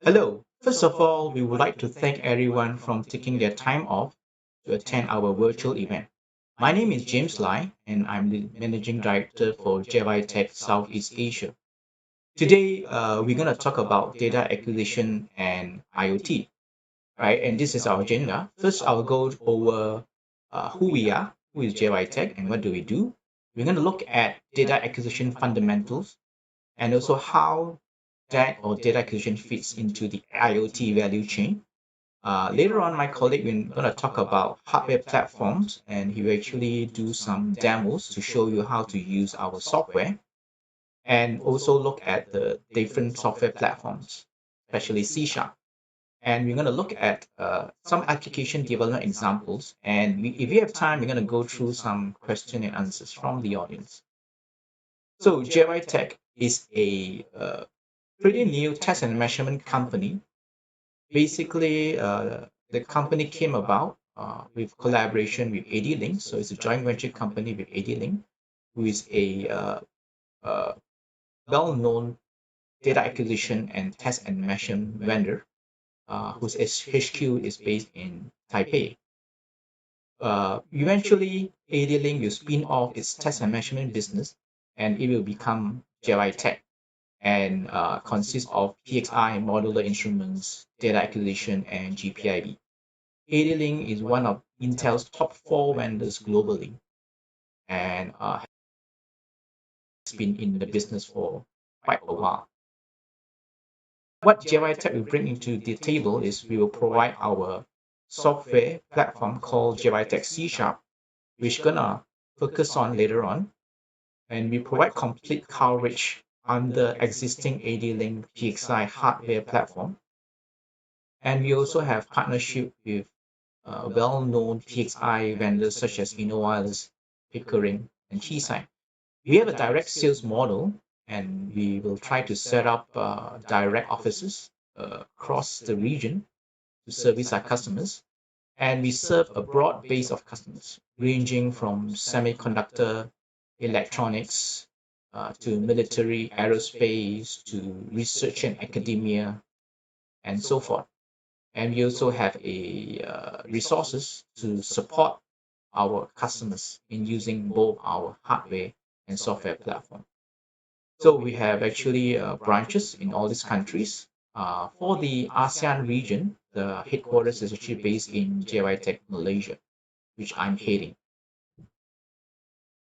Hello. First of all, we would like to thank everyone from taking their time off to attend our virtual event. My name is James Lai, and I'm the Managing Director for Jytek Southeast Asia. Today, we're going to talk about data acquisition and IoT, right? And this is our agenda. First, I'll go over who we are, who is Jytek, and what do we do. We're going to look at data acquisition fundamentals and also how DAQ or data acquisition fits into the IoT value chain. Later on, my colleague will going to talk about hardware platforms, and he will actually do some demos to show you how to use our software, and also look at the different software platforms, especially C#. And we're going to look at some application development examples. And if we have time, we're going to go through some question and answers from the audience. So Jytek is a pretty new test and measurement company. Basically, the company came about with collaboration with AD-Link. So it's a joint venture company with AD-Link, who is a well-known data acquisition and test and measurement vendor, whose HQ is based in Taipei. Eventually, AD-Link will spin off its test and measurement business, and it will become Jytek, and consists of PXI, modular instruments, data acquisition, and GPIB. AD-Link is one of Intel's top 4 vendors globally, and has been in the business for quite a while. What Jytek will bring into the table is we will provide our software platform called Jytek SeeSharp, which gonna focus on later on, and we provide complete coverage under existing AD-Link PXI hardware platform. And we also have partnership with well-known PXI vendors such as InnoWireless, Pickering, and Keysight. We have a direct sales model, and we will try to set up direct offices across the region to service our customers. And we serve a broad base of customers, ranging from semiconductor, electronics, to military, aerospace, to research and academia, and so forth. And we also have resources to support our customers in using both our hardware and software platform. So we have actually branches in all these countries. For the ASEAN region, the headquarters is actually based in Jytek, Malaysia, which I'm heading.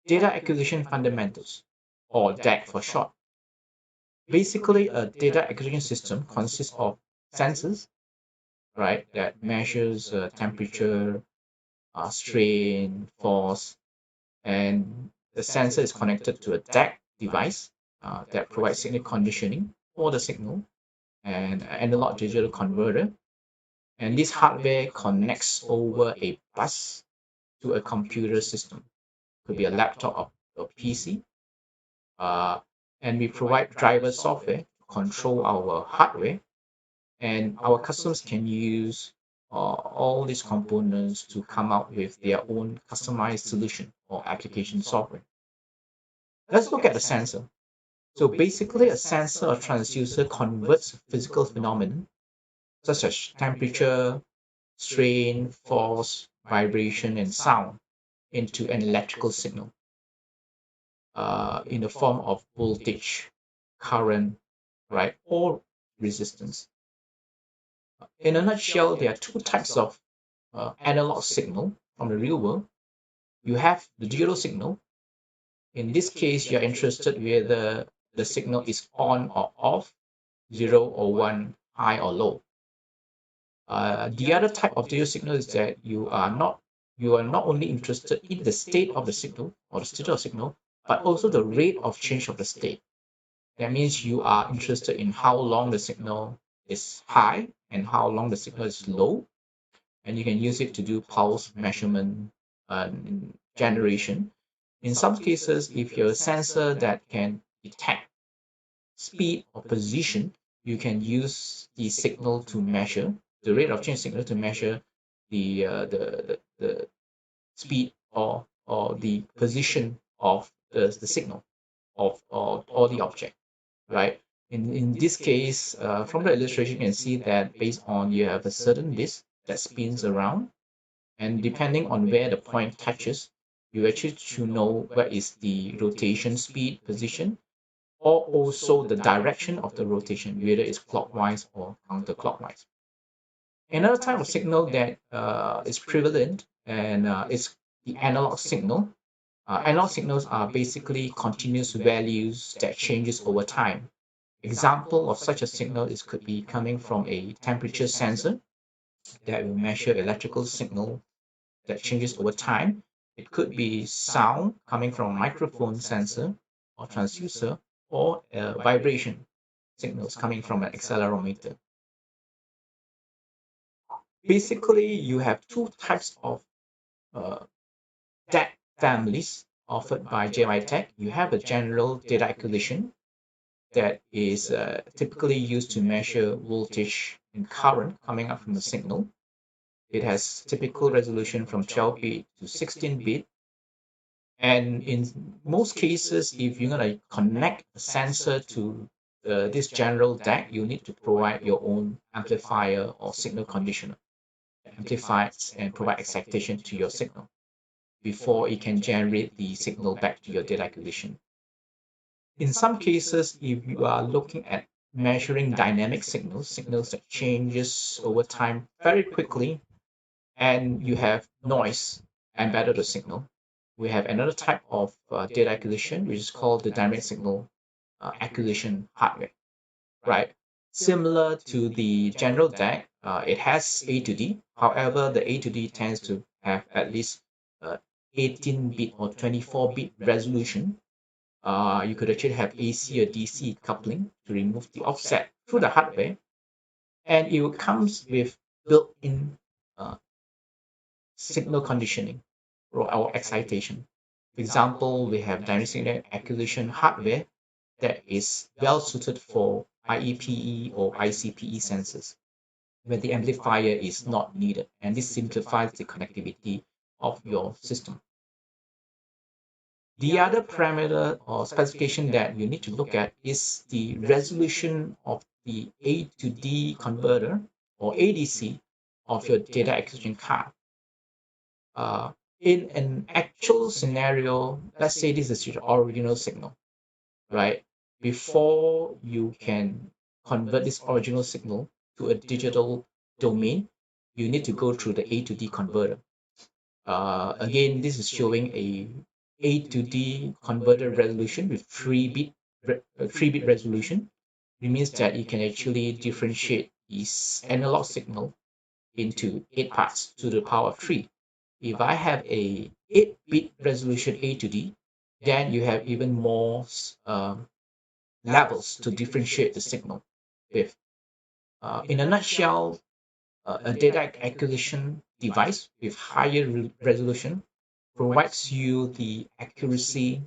Data acquisition fundamentals, or DAQ for short. Basically, a data acquisition system consists of sensors, right, that measures temperature, strain, force, and the sensor is connected to a DAQ device that provides signal conditioning for the signal and analog digital converter. And this hardware connects over a bus to a computer system. Could be a laptop or PC. And we provide driver software to control our hardware. And our customers can use all these components to come out with their own customized solution or application software. Let's look at the sensor. So basically, a sensor or transducer converts physical phenomena such as temperature, strain, force, vibration, and sound into an electrical signal in the form of voltage, current, right, or resistance. In a nutshell, there are two types of analog signal from the real world. You have the digital signal. In this case, you're interested whether the signal is on or off, 0 or 1, high or low. The other type of digital signal is that you are not only interested in the state of the signal or the state of the signal, but also the rate of change of the state. That means you are interested in how long the signal is high and how long the signal is low, and you can use it to do pulse measurement and generation. In some cases, if you're a sensor that can detect speed or position, you can use the signal to measure the rate of change signal to measure the speed or the position of the signal of or the object, right? In this case, from the illustration, you can see that based on you have a certain disk that spins around, and depending on where the point touches, you actually should know where is the rotation speed position, or also the direction of the rotation, whether it's clockwise or counterclockwise. Another type of signal that is prevalent and is the analog signal. Analog signals are basically continuous values that changes over time. Example of such a signal is could be coming from a temperature sensor that will measure electrical signal that changes over time. It could be sound coming from a microphone sensor or transducer, or vibration signals coming from an accelerometer. Basically, you have two types of DAQ families offered by Jytek. You have a general data acquisition that is typically used to measure voltage and current coming up from the signal. It has typical resolution from 12-bit to 16-bit. And in most cases, if you're going to connect a sensor to this general DAQ, you need to provide your own amplifier or signal conditioner that amplifies and provide excitation to your signal before it can generate the signal back to your data acquisition. In some cases, if you are looking at measuring dynamic signals, signals that changes over time very quickly, and you have noise embedded to signal, we have another type of data acquisition, which is called the dynamic signal acquisition hardware, right? Similar to the general DAQ, it has A to D. However, the A to D tends to have at least 18-bit or 24-bit resolution. You could actually have AC or DC coupling to remove the offset through the hardware, and it comes with built-in uh, signal conditioning or excitation. For example, we have dynamic signal acquisition hardware that is well suited for IEPE or ICPE sensors, where the amplifier is not needed, and this simplifies the connectivity of your system. The other parameter or specification that you need to look at is the resolution of the A to D converter or ADC of your data acquisition card. In an actual scenario, let's say this is your original signal, right? Before you can convert this original signal to a digital domain, you need to go through the A to D converter. Again, this is showing A to D converter resolution with 3-bit resolution. It means that you can actually differentiate this analog signal into 8 parts to the power of 3. If I have a 8-bit resolution A to D, then you have even more levels to differentiate the signal with. In a nutshell, a data acquisition device with higher resolution provides you the accuracy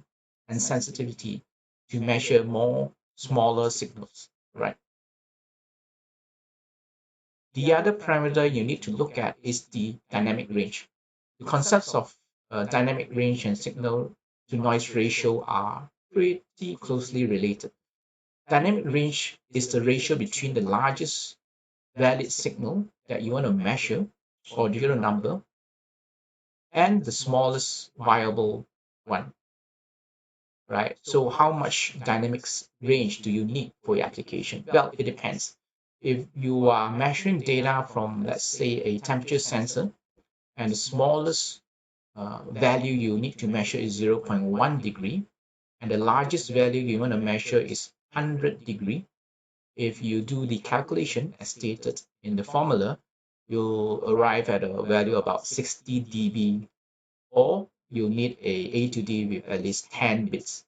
and sensitivity to measure more smaller signals, right? The other parameter you need to look at is the dynamic range. The concepts of dynamic range and signal to noise ratio are pretty closely related. Dynamic range is the ratio between the largest valid signal that you want to measure or digital number and the smallest viable one, right? So how much dynamics range do you need for your application? Well, it depends. If you are measuring data from, let's say, a temperature sensor, and the smallest value you need to measure is 0.1 degree, and the largest value you want to measure is 100 degree. If you do the calculation as stated in the formula, you'll arrive at a value about 60 dB, or you need a to D with at least 10 bits.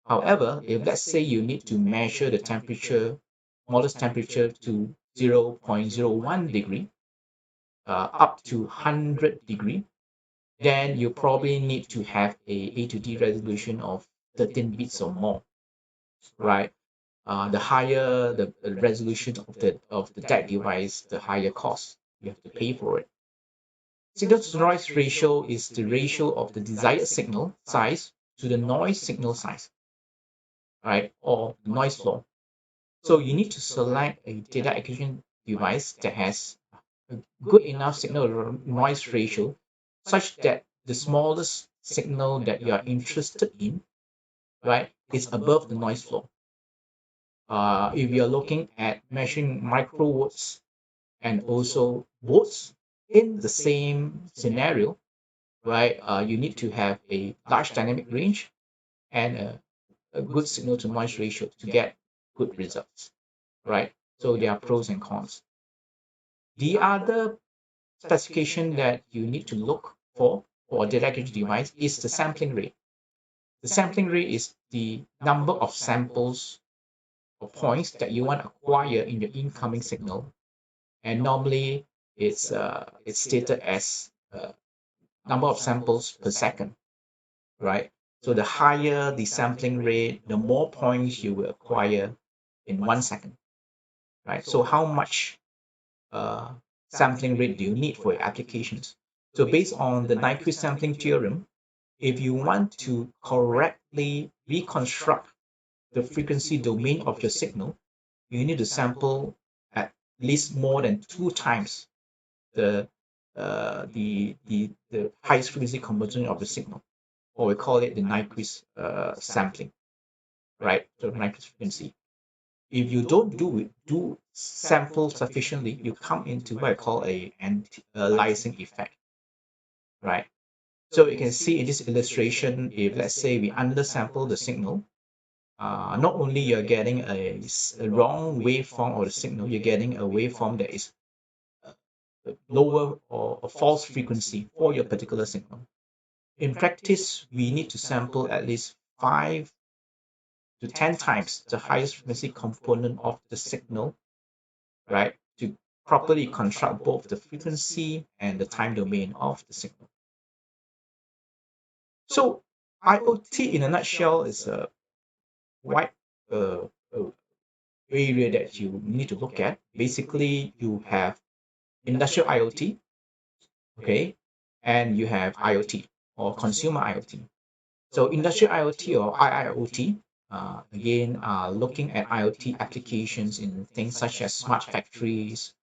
However, if let's say you need to measure the temperature, smallest temperature to 0.01 degree, up to 100 degree, then you probably need to have a to D resolution of 13 bits or more, right? The higher the resolution of the DAQ device, the higher cost you have to pay for it. Signal to noise ratio is the ratio of the desired signal size to the noise signal size, right? Or noise floor. So you need to select a data acquisition device that has a good enough signal noise ratio such that the smallest signal that you are interested in, right, is above the noise floor. If you're looking at measuring microvolts and also volts in the same scenario, right, you need to have a large dynamic range and a good signal to noise ratio to get good results, right? So there are pros and cons. The other specification that you need to look for a data acquisition device is the sampling rate. The sampling rate is the number of samples or points that you want to acquire in your incoming signal, and normally it's stated as number of samples per second, right? So the higher the sampling rate, the more points you will acquire in 1 second, right? So how much uh, sampling rate do you need for your applications? So based on the Nyquist sampling theorem, if you want to correctly reconstruct the frequency domain of your signal, you need to sample at least more than 2 times the the highest frequency component of the signal, or we call it the Nyquist sampling, right? So Nyquist frequency. If you don't do sample sufficiently, you come into what I call a anti-aliasing effect, right? So you can see in this illustration, if let's say we undersample the signal, not only you're getting a wrong waveform of the signal, you're getting a waveform that is lower or a false frequency for your particular signal. In practice, we need to sample at least 5 to 10 times the highest frequency component of the signal, right, to properly construct both the frequency and the time domain of the signal. So IoT in a nutshell is a wide uh, uh, area that you need to look at. Basically, you have industrial IoT, okay, and you have IoT or consumer IoT. So industrial IoT or IIoT, again, looking at IoT applications in things such as smart factories,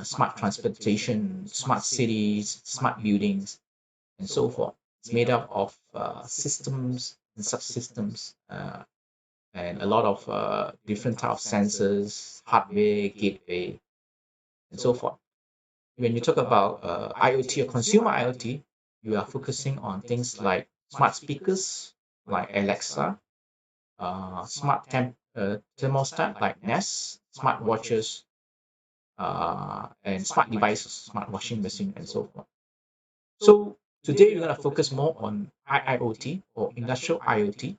smart transportation, smart cities, smart buildings, and so forth. It's made up of systems and subsystems, and a lot of different type of sensors, hardware, gateway, and so forth. When you talk about IoT or consumer IoT, you are focusing on things like smart speakers, like Alexa, thermostat like Nest, smart watches, and smart devices, smart washing machine, and so forth. So today we're going to focus more on IIoT or industrial IoT.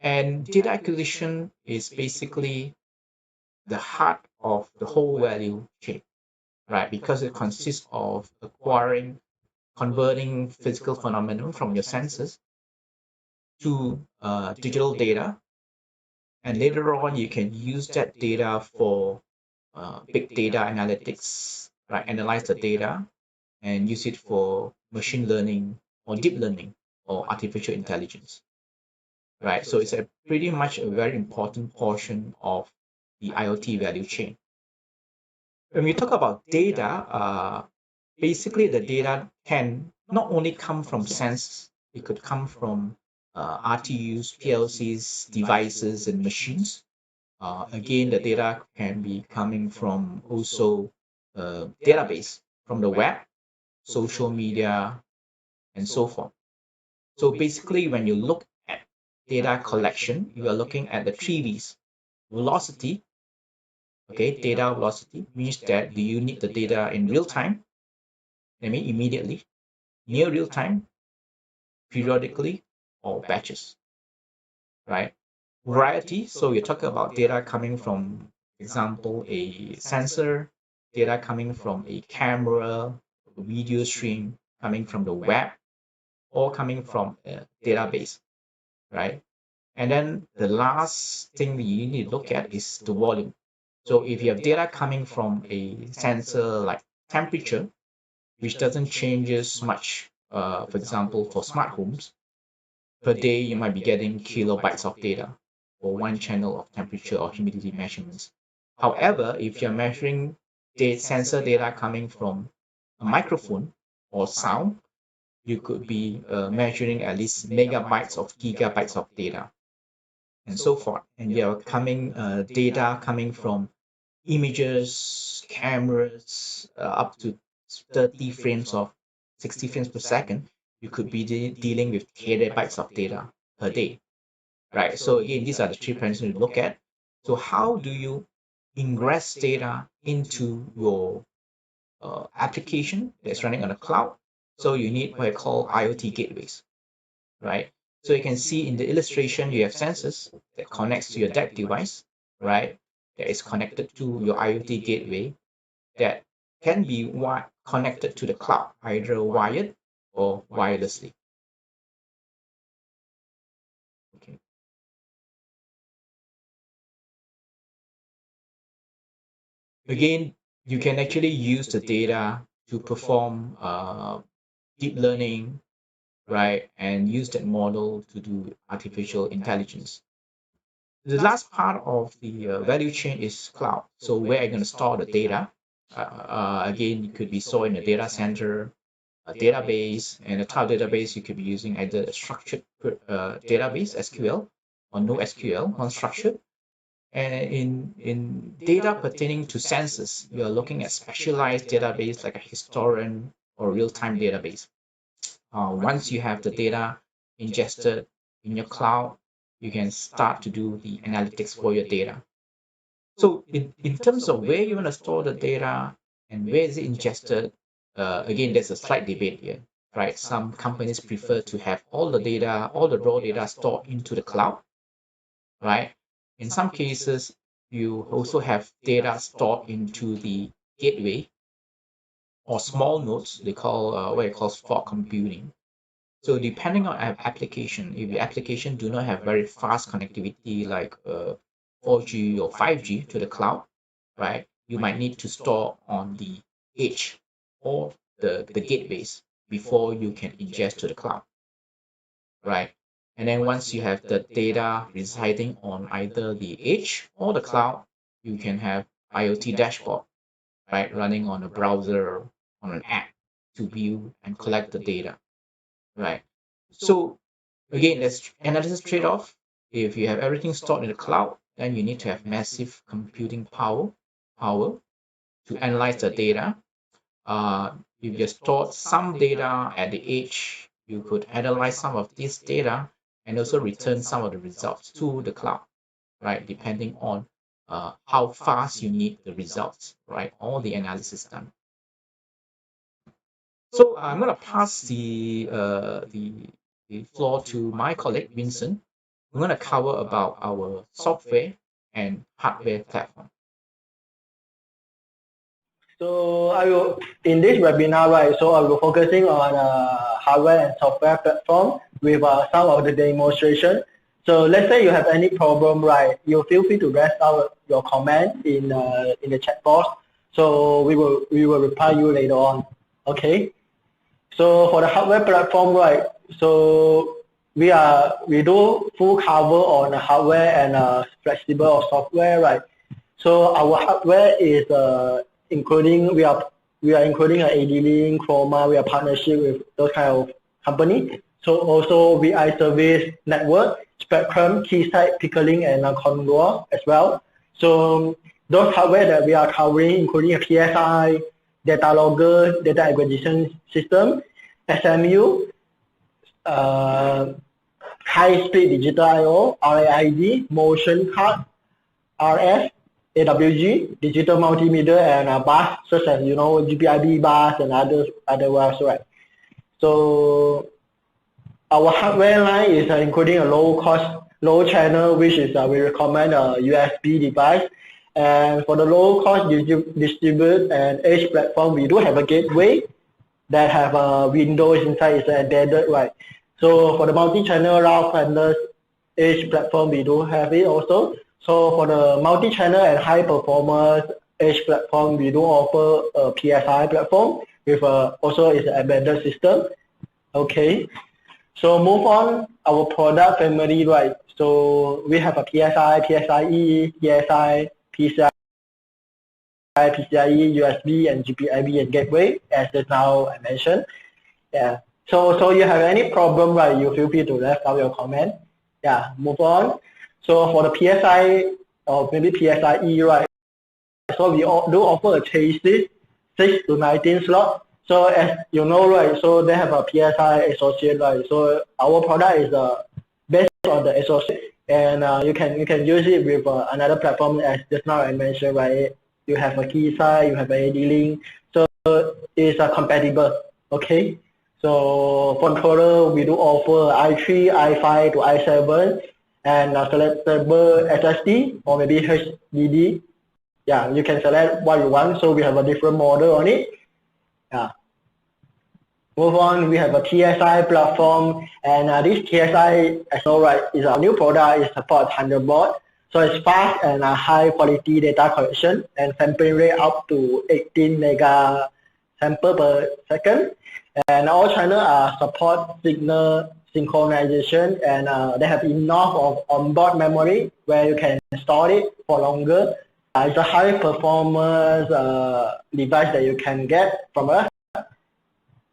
And data acquisition is basically the heart of the whole value chain, right? Because it consists of acquiring, converting physical phenomenon from your senses to digital data. And later on, you can use that data for big data analytics, right? Analyze the data and use it for machine learning or deep learning or artificial intelligence, right? So it's a pretty much a very important portion of the IoT value chain. When we talk about data, basically the data can not only come from sense, it could come from RTUs, PLCs, devices, and machines. Again, the data can be coming from also database from the web, social media, and so forth. So basically, when you look at data collection, you are looking at the 3Vs. Velocity, okay, data velocity means that do you need the data in real time, I mean immediately, near real time, periodically, or batches, right? Variety, so you're talking about data coming from, example, a sensor, data coming from a camera, a video stream, coming from the web, or coming from a database, right? And then the last thing that you need to look at is the volume. So if you have data coming from a sensor like temperature, which doesn't changes much, for example, for smart homes, per day you might be getting kilobytes of data. or one channel of temperature or humidity measurements. However, if you're measuring sensor data coming from a microphone or sound, you could be measuring at least megabytes of gigabytes of data and so forth. And you're coming data coming from images, cameras, up to 30 frames of 60 frames per second. You could be dealing with terabytes of data per day, right? So again, these are the three parameters to look at. So how do you ingress data into your application that's running on the cloud? So you need what I call IoT gateways, right? So you can see in the illustration, you have sensors that connects to your DAQ device, right? That is connected to your IoT gateway that can be connected to the cloud, either wired or wirelessly. Okay. Again, you can actually use the data to perform deep learning, right? And use that model to do artificial intelligence. The last part of the value chain is cloud. So where are you going to store the data? Again, it could be stored in a data center, a database, and a type of database you could be using either a structured database, SQL, or NoSQL, non-structured. And in data pertaining to sensors, you are looking at specialized database like a historian or real-time database. Once you have the data ingested in your cloud, you can start to do the analytics for your data. So in terms of where you want to store the data and where is it ingested, again, there's a slight debate here, right? Some companies prefer to have all the data, all the raw data stored into the cloud, right? In some cases, you also have data stored into the gateway or small nodes, they call what it calls fog computing. So depending on application, if the application do not have very fast connectivity like 4G or 5G to the cloud, right? You might need to store on the edge or the gateways before you can ingest to the cloud, right? And then once you have the data residing on either the edge or the cloud, you can have IoT dashboard, right? Running on a browser, on an app to view and collect the data, right? So again, there's analysis trade-off. If you have everything stored in the cloud, then you need to have massive computing power to analyze the data. If you stored some data at the edge, you could analyze some of this data and also return some of the results to the cloud, right? Depending on how fast you need the results, right? All the analysis done. So I'm going to pass the floor to my colleague Vincent. We're going to cover about our software and hardware platform. So I will, in this webinar, right, so I will focusing on hardware and software platform with some of the demonstration. So let's say you have any problem, right, you feel free to raise out your comment in the chat box. So we will reply you later on. Okay. So for the hardware platform, right, so we do full cover on hardware and flexible software, right. So our hardware is including we are including AD-Link, Chroma. We are partnership with those kind of company. So also VI service network, Spectrum, Keysight, Pickling, and Condor as well. So those hardware that we are covering, including a PSI, datalogger, data acquisition system, SMU, high-speed digital I/O, RAID, motion card, RF, AWG, digital multimedia, and bus, such as GPIB bus and other ones, right? So our hardware line is including a low channel, which is we recommend a USB device. And for the low cost distribute and edge platform, we do have a gateway that have Windows inside is embedded, right? So for the multi-channel route and edge platform, we do have it also. So for the multi-channel and high performance edge platform, we do offer a PSI platform with also is an embedded system. Okay. So move on our product family, right? So we have a PSI, PSIe, PSI, PCI, PCIe, USB, and GPIB and gateway, as just now I mentioned. Yeah. So you have any problem, right? You feel free to left out your comment. Yeah. Move on. So for the PSI or maybe PSIe, right? So we do offer a chassis 6 to 19 slot. So as you know, right? So they have a PSI associate, right? So our product is based on the associate, and you can use it with another platform, as just now I mentioned, right? You have a Keysight, you have a AD-Link, so it's compatible. Okay. So for controller, we do offer i3, i5 to i7, and selectable SSD or maybe HDD. Yeah, you can select what you want. So we have a different model on it. Yeah. Move on, we have a TSI platform, and this TSI, as you know, right, is our new product. It supports Thunderbolt. So it's fast and high quality data collection and sampling rate up to 18 mega sample per second. And all channels support signal synchronization, and they have enough of onboard memory where you can store it for longer. It's a high performance device that you can get from us.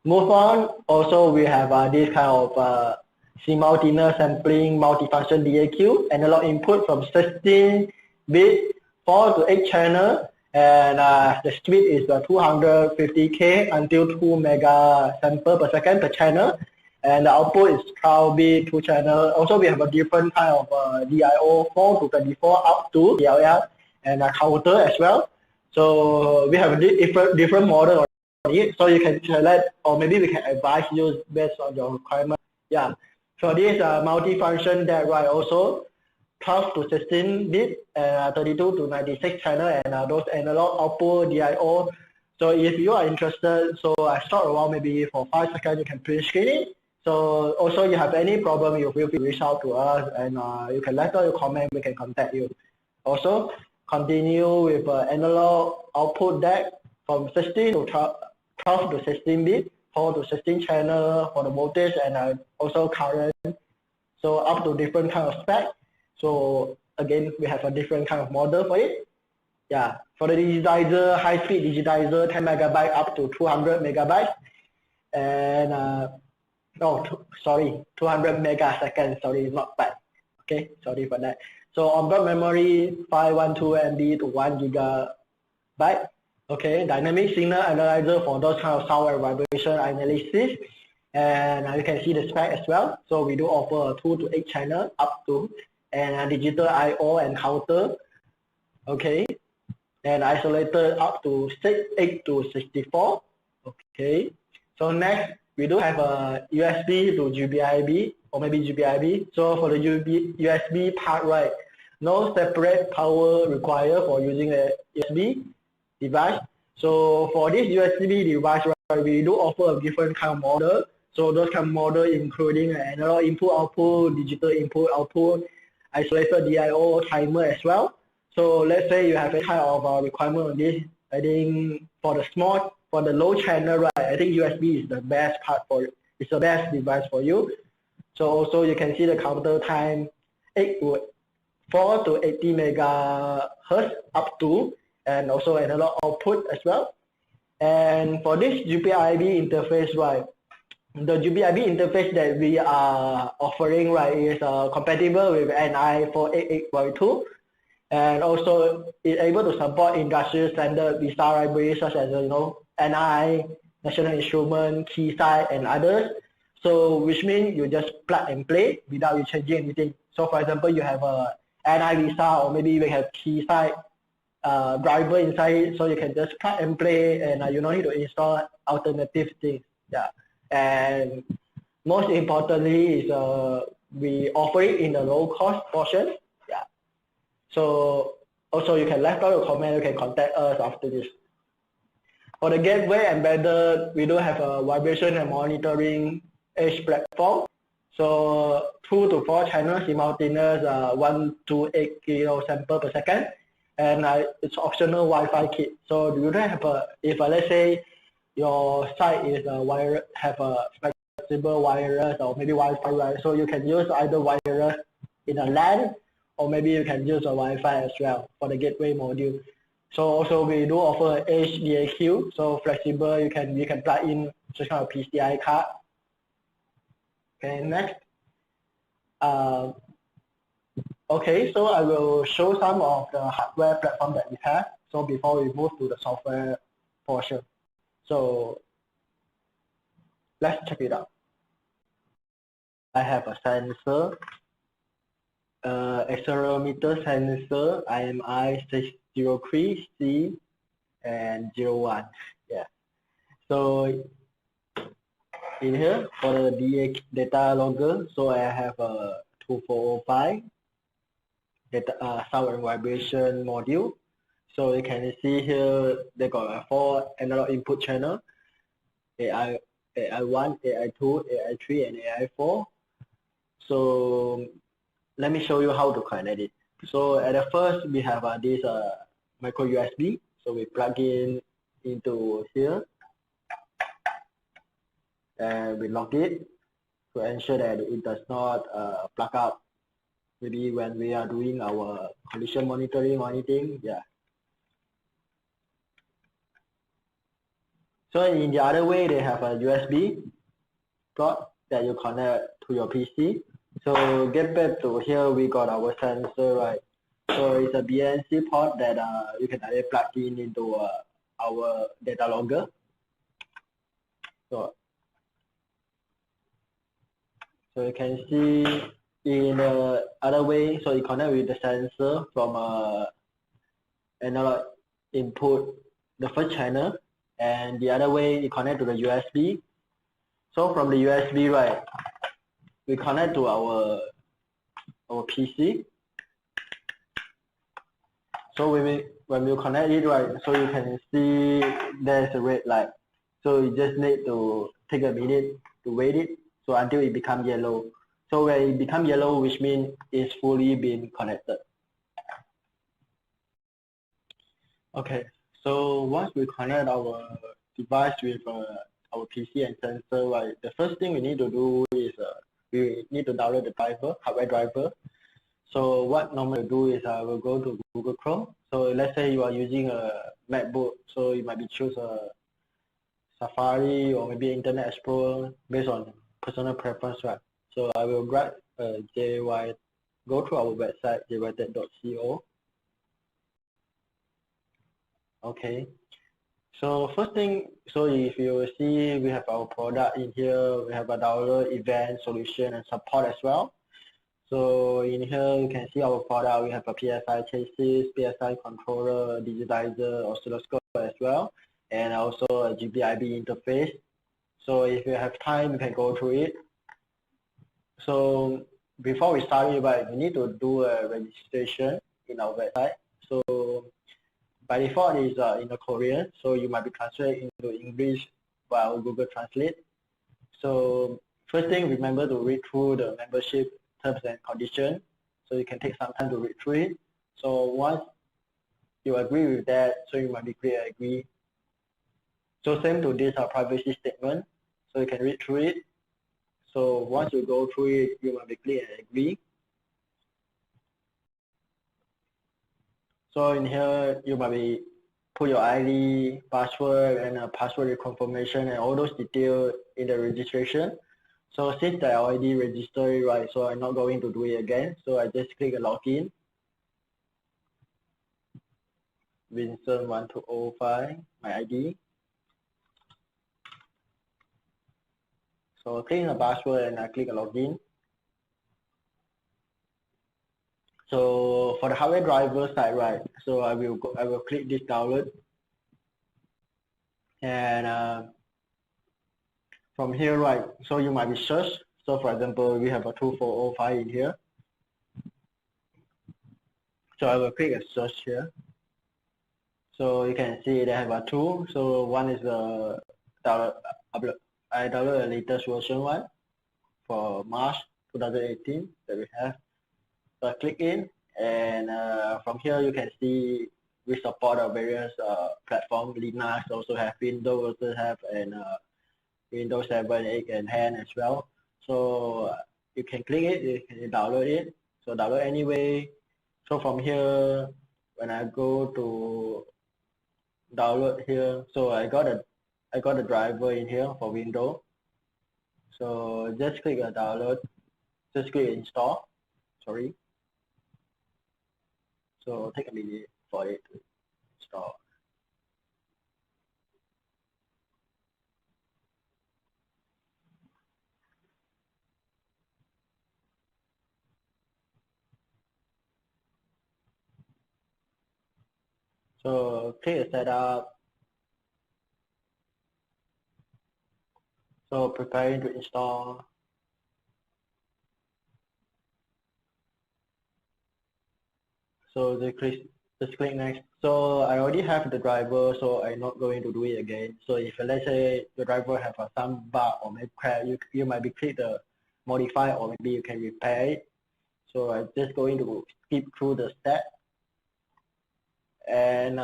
Move on. Also, we have this kind of simultaneous sampling multifunction DAQ analog input from 16-bit 4 to 8 channel, and the speed is 250K until 2 mega sample per second per channel, and the output is 12-bit 2 channel. Also, we have a different kind of DIO 4 to 24 up to DLL and a counter as well. So we have a different model on it, so you can select, or maybe we can advise you based on your requirement. Yeah. So this multifunction that right also 12 to 16 bit, 32 to 96 channel, and those analog output DIO. So if you are interested, so I start around maybe for 5 seconds, you can print screen it. So also you have any problem, you feel free to reach out to us, and you can let us your comment, we can contact you. Also continue with analog output DAQ from 16 to 12 to 16 bit, 4 to 16 channel for the voltage, and also current. So up to different kind of spec. So again, we have a different kind of model for it. Yeah, for the digitizer, high speed digitizer, 10 megabyte up to 200 megabytes, and 200 megaseconds. Sorry, not byte. Okay, sorry for that. So onboard memory 512 MB to 1 gigabyte. Okay, dynamic signal analyzer for those kind of sound and vibration analysis, and you can see the spec as well. So we do offer a 2 to 8 channel up to, and digital I/O and counter. Okay, and isolated up to 8 to 64. Okay, so next we do have a USB to GPIB or maybe GPIB. So for the USB part, right, no separate power required for using a USB device. So for this USB device, right, we do offer a different kind of model. So those kind of model including analog input output, digital input output, isolated DIO, timer as well. So let's say you have a kind of requirement on this. I think for the low channel, right, I think USB is the best part for it. It's the best device for you. So also you can see the counter time 4 to 80 megahertz up to, and also analog output as well. And for this GPIB interface, right, the GPIB interface that we are offering, right, is compatible with NI 488.2, and also is able to support industrial standard VISA libraries such as NI, National Instrument, Keysight, and others. So which means you just plug and play without you changing anything. So for example, you have a NI VISA, or maybe you have Keysight driver inside it, so you can just plug and play, and you don't need to install alternative things. Yeah, and most importantly is we offer it in the low cost portion. Yeah, so also you can left out your comment, you can contact us after this. For the gateway embedded, we do have a vibration and monitoring edge platform. So 2 to 4 channels simultaneous 1 to 8 kilo sample per second, and it's optional Wi-Fi kit. So you don't have if let's say your site is have a flexible wireless or maybe Wi-Fi, right? So you can use either wireless in a LAN, or maybe you can use a Wi-Fi as well for the gateway module. So also we do offer HDAQ, so flexible. You can plug in just kind of PCI card. Okay, next. Okay, so I will show some of the hardware platform that we have. So before we move to the software portion, so let's check it out. I have a sensor, accelerometer sensor, IMI 603C and 01. Yeah. So in here for the DAQ data logger, so I have a 2405 data, sound and vibration module. So you can see here they got 4 analog input channel, AI1, AI2, AI3, and AI4. So let me show you how to connect it. So at the first we have this micro USB. So we plug in into here and we lock it to ensure that it does not plug out. Maybe when we are doing our condition monitoring or anything, yeah. So in the other way, they have a USB plug that you connect to your PC. So get back to here, we got our sensor, right? So it's a BNC port that you can directly plug in into our data logger. So you can see in the other way, so you connect with the sensor from analog input, the first channel, and the other way you connect to the USB. So from the USB, right, we connect to our PC. So when you connect it, right, so you can see there's a red light. So you just need to take a minute to wait it, so until it becomes yellow. So when it becomes yellow, which means it's fully been connected. Okay, so once we connect our device with our PC and sensor, right, the first thing we need to do is we need to download the driver, hardware driver. So what normally do is we'll go to Google Chrome. So let's say you are using a MacBook, so you might be choose a Safari or maybe Internet Explorer based on personal preference, right? So I will grab JY, go to our website jytek.co. Okay. So first thing, so if you see we have our product in here, we have a download, event, solution, and support as well. So in here you can see our product. We have a PSI chassis, PSI controller, digitizer, oscilloscope as well, and also a GPIB interface. So if you have time, you can go through it. So before we start, right, we need to do a registration in our website. So by default is in the Korean, so you might be translated into English by Google Translate. So first thing, remember to read through the membership terms and conditions. So you can take some time to read through it. So once you agree with that, so you might be click agree. So same to this privacy statement. So you can read through it. So once you go through it, you might be click agree. So in here, you might be put your ID, password, and password confirmation, and all those details in the registration. So since I already registered, right, so I'm not going to do it again. So I just click a login. Vincent 1205, my ID. So I click the password and I click a login. So for the hardware driver side, right, so I will click this download, and from here, right, so you might be search. So for example, we have a 2405 in here. So I will click a search here. So you can see they have a two. So one is the upload. I download the latest version one for March 2018 that we have. So I click in, and from here you can see we support various platforms. Linux also have, Windows also have, and Windows 7, 8, and 10 as well. So you can click it, you can download it. So download anyway. So from here, when I go to download here, so I got a driver in here for Windows. So just click download, just click install. Sorry. So take a minute for it to install. So click setup. So preparing to install. So just click next. So I already have the driver, so I'm not going to do it again. So if let's say the driver have some bug or maybe crash, you might be click the modify or maybe you can repair it. So I'm just going to skip through the step. And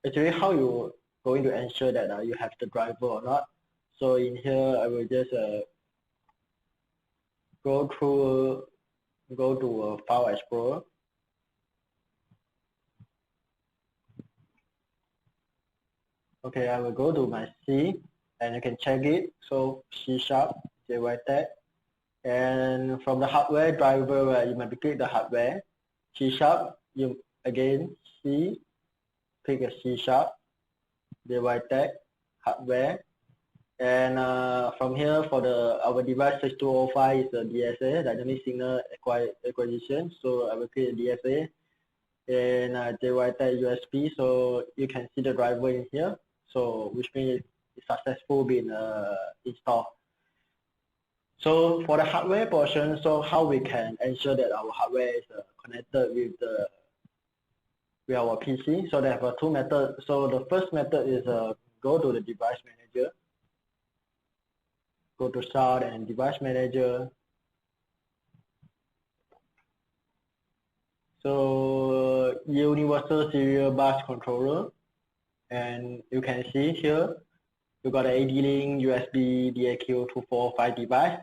actually, how you going to ensure that you have the driver or not? So in here, I will just go to File Explorer. Okay, I will go to my C, and you can check it. So SeeSharp, Jytek, and from the hardware driver, you might be click the hardware. SeeSharp, you again C, click a SeeSharp, Jytek, hardware, and from here for our device 6205 is the DSA, dynamic signal acquisition. So I will click DSA and Jytek USB. So you can see the driver in here. So which means it's successful been installed. So for the hardware portion, so how we can ensure that our hardware is connected with our PC. So there are two methods. So the first method is go to the device manager. Go to Start and Device Manager. So Universal Serial Bus Controller, and you can see here you got an AD-Link USB DAQ 245 device.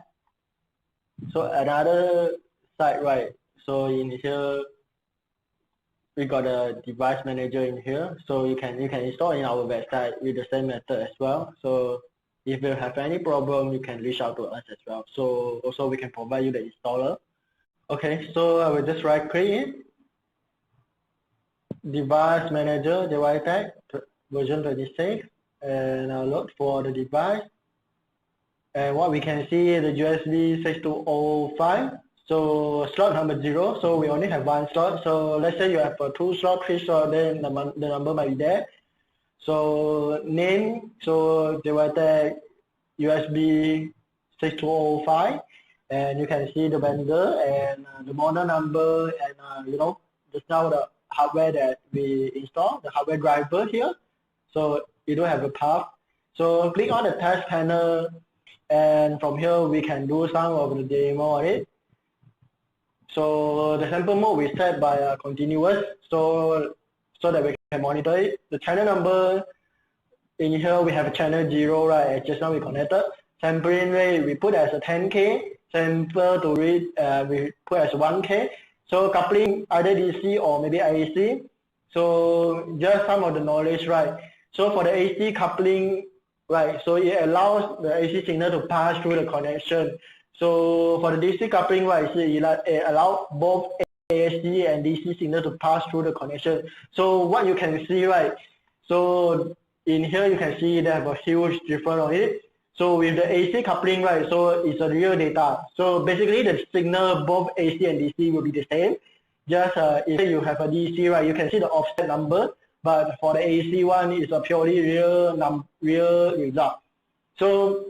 So another side, right? So in here we got a device manager in here. So you can install in our website with the same method as well. So if you have any problem, you can reach out to us as well. So also we can provide you the installer. Okay, so I will just right click it. Device Manager, Jytek version 26, and I'll look for the device. And what we can see is the USB 6205. So slot number 0. So we only have one slot. So let's say you have 2 slots, 3 slots, then the number might be there. So name, so Jytek USB 6205, and you can see the vendor and the model number, and just now the hardware that we installed, the hardware driver here. So you do have a path. So click on the test panel, and from here we can do some of the demo on it. So the sample mode we set by continuous, so that we can monitor it. The channel number in here we have a channel 0, right? Just now we connected. Sampling rate we put as a 10K. Sample to read we put as 1K. So coupling either DC or maybe AC. So just some of the knowledge, right? So for the AC coupling, right? So it allows the AC signal to pass through the connection. So for the DC coupling, right? So it allows both AC and DC signal to pass through the connection. So what you can see, right? So in here you can see they have a huge difference on it. So with the AC coupling, right? So it's a real data. So basically the signal both AC and DC will be the same. Just if you have a DC, right? You can see the offset number, but for the AC one, it's a purely real result. So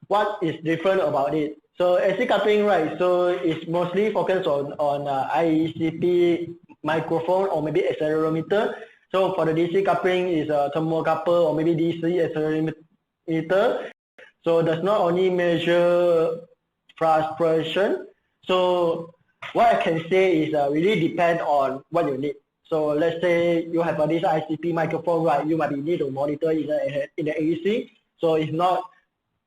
what is different about it? So AC coupling, right? So it's mostly focused on IECP microphone or maybe accelerometer. So for the DC coupling is a thermocouple or maybe DC accelerometer. So does not only measure frustration. So what I can say is really depend on what you need. So let's say you have this ICP microphone, right? You might need to monitor in the AC. So if not,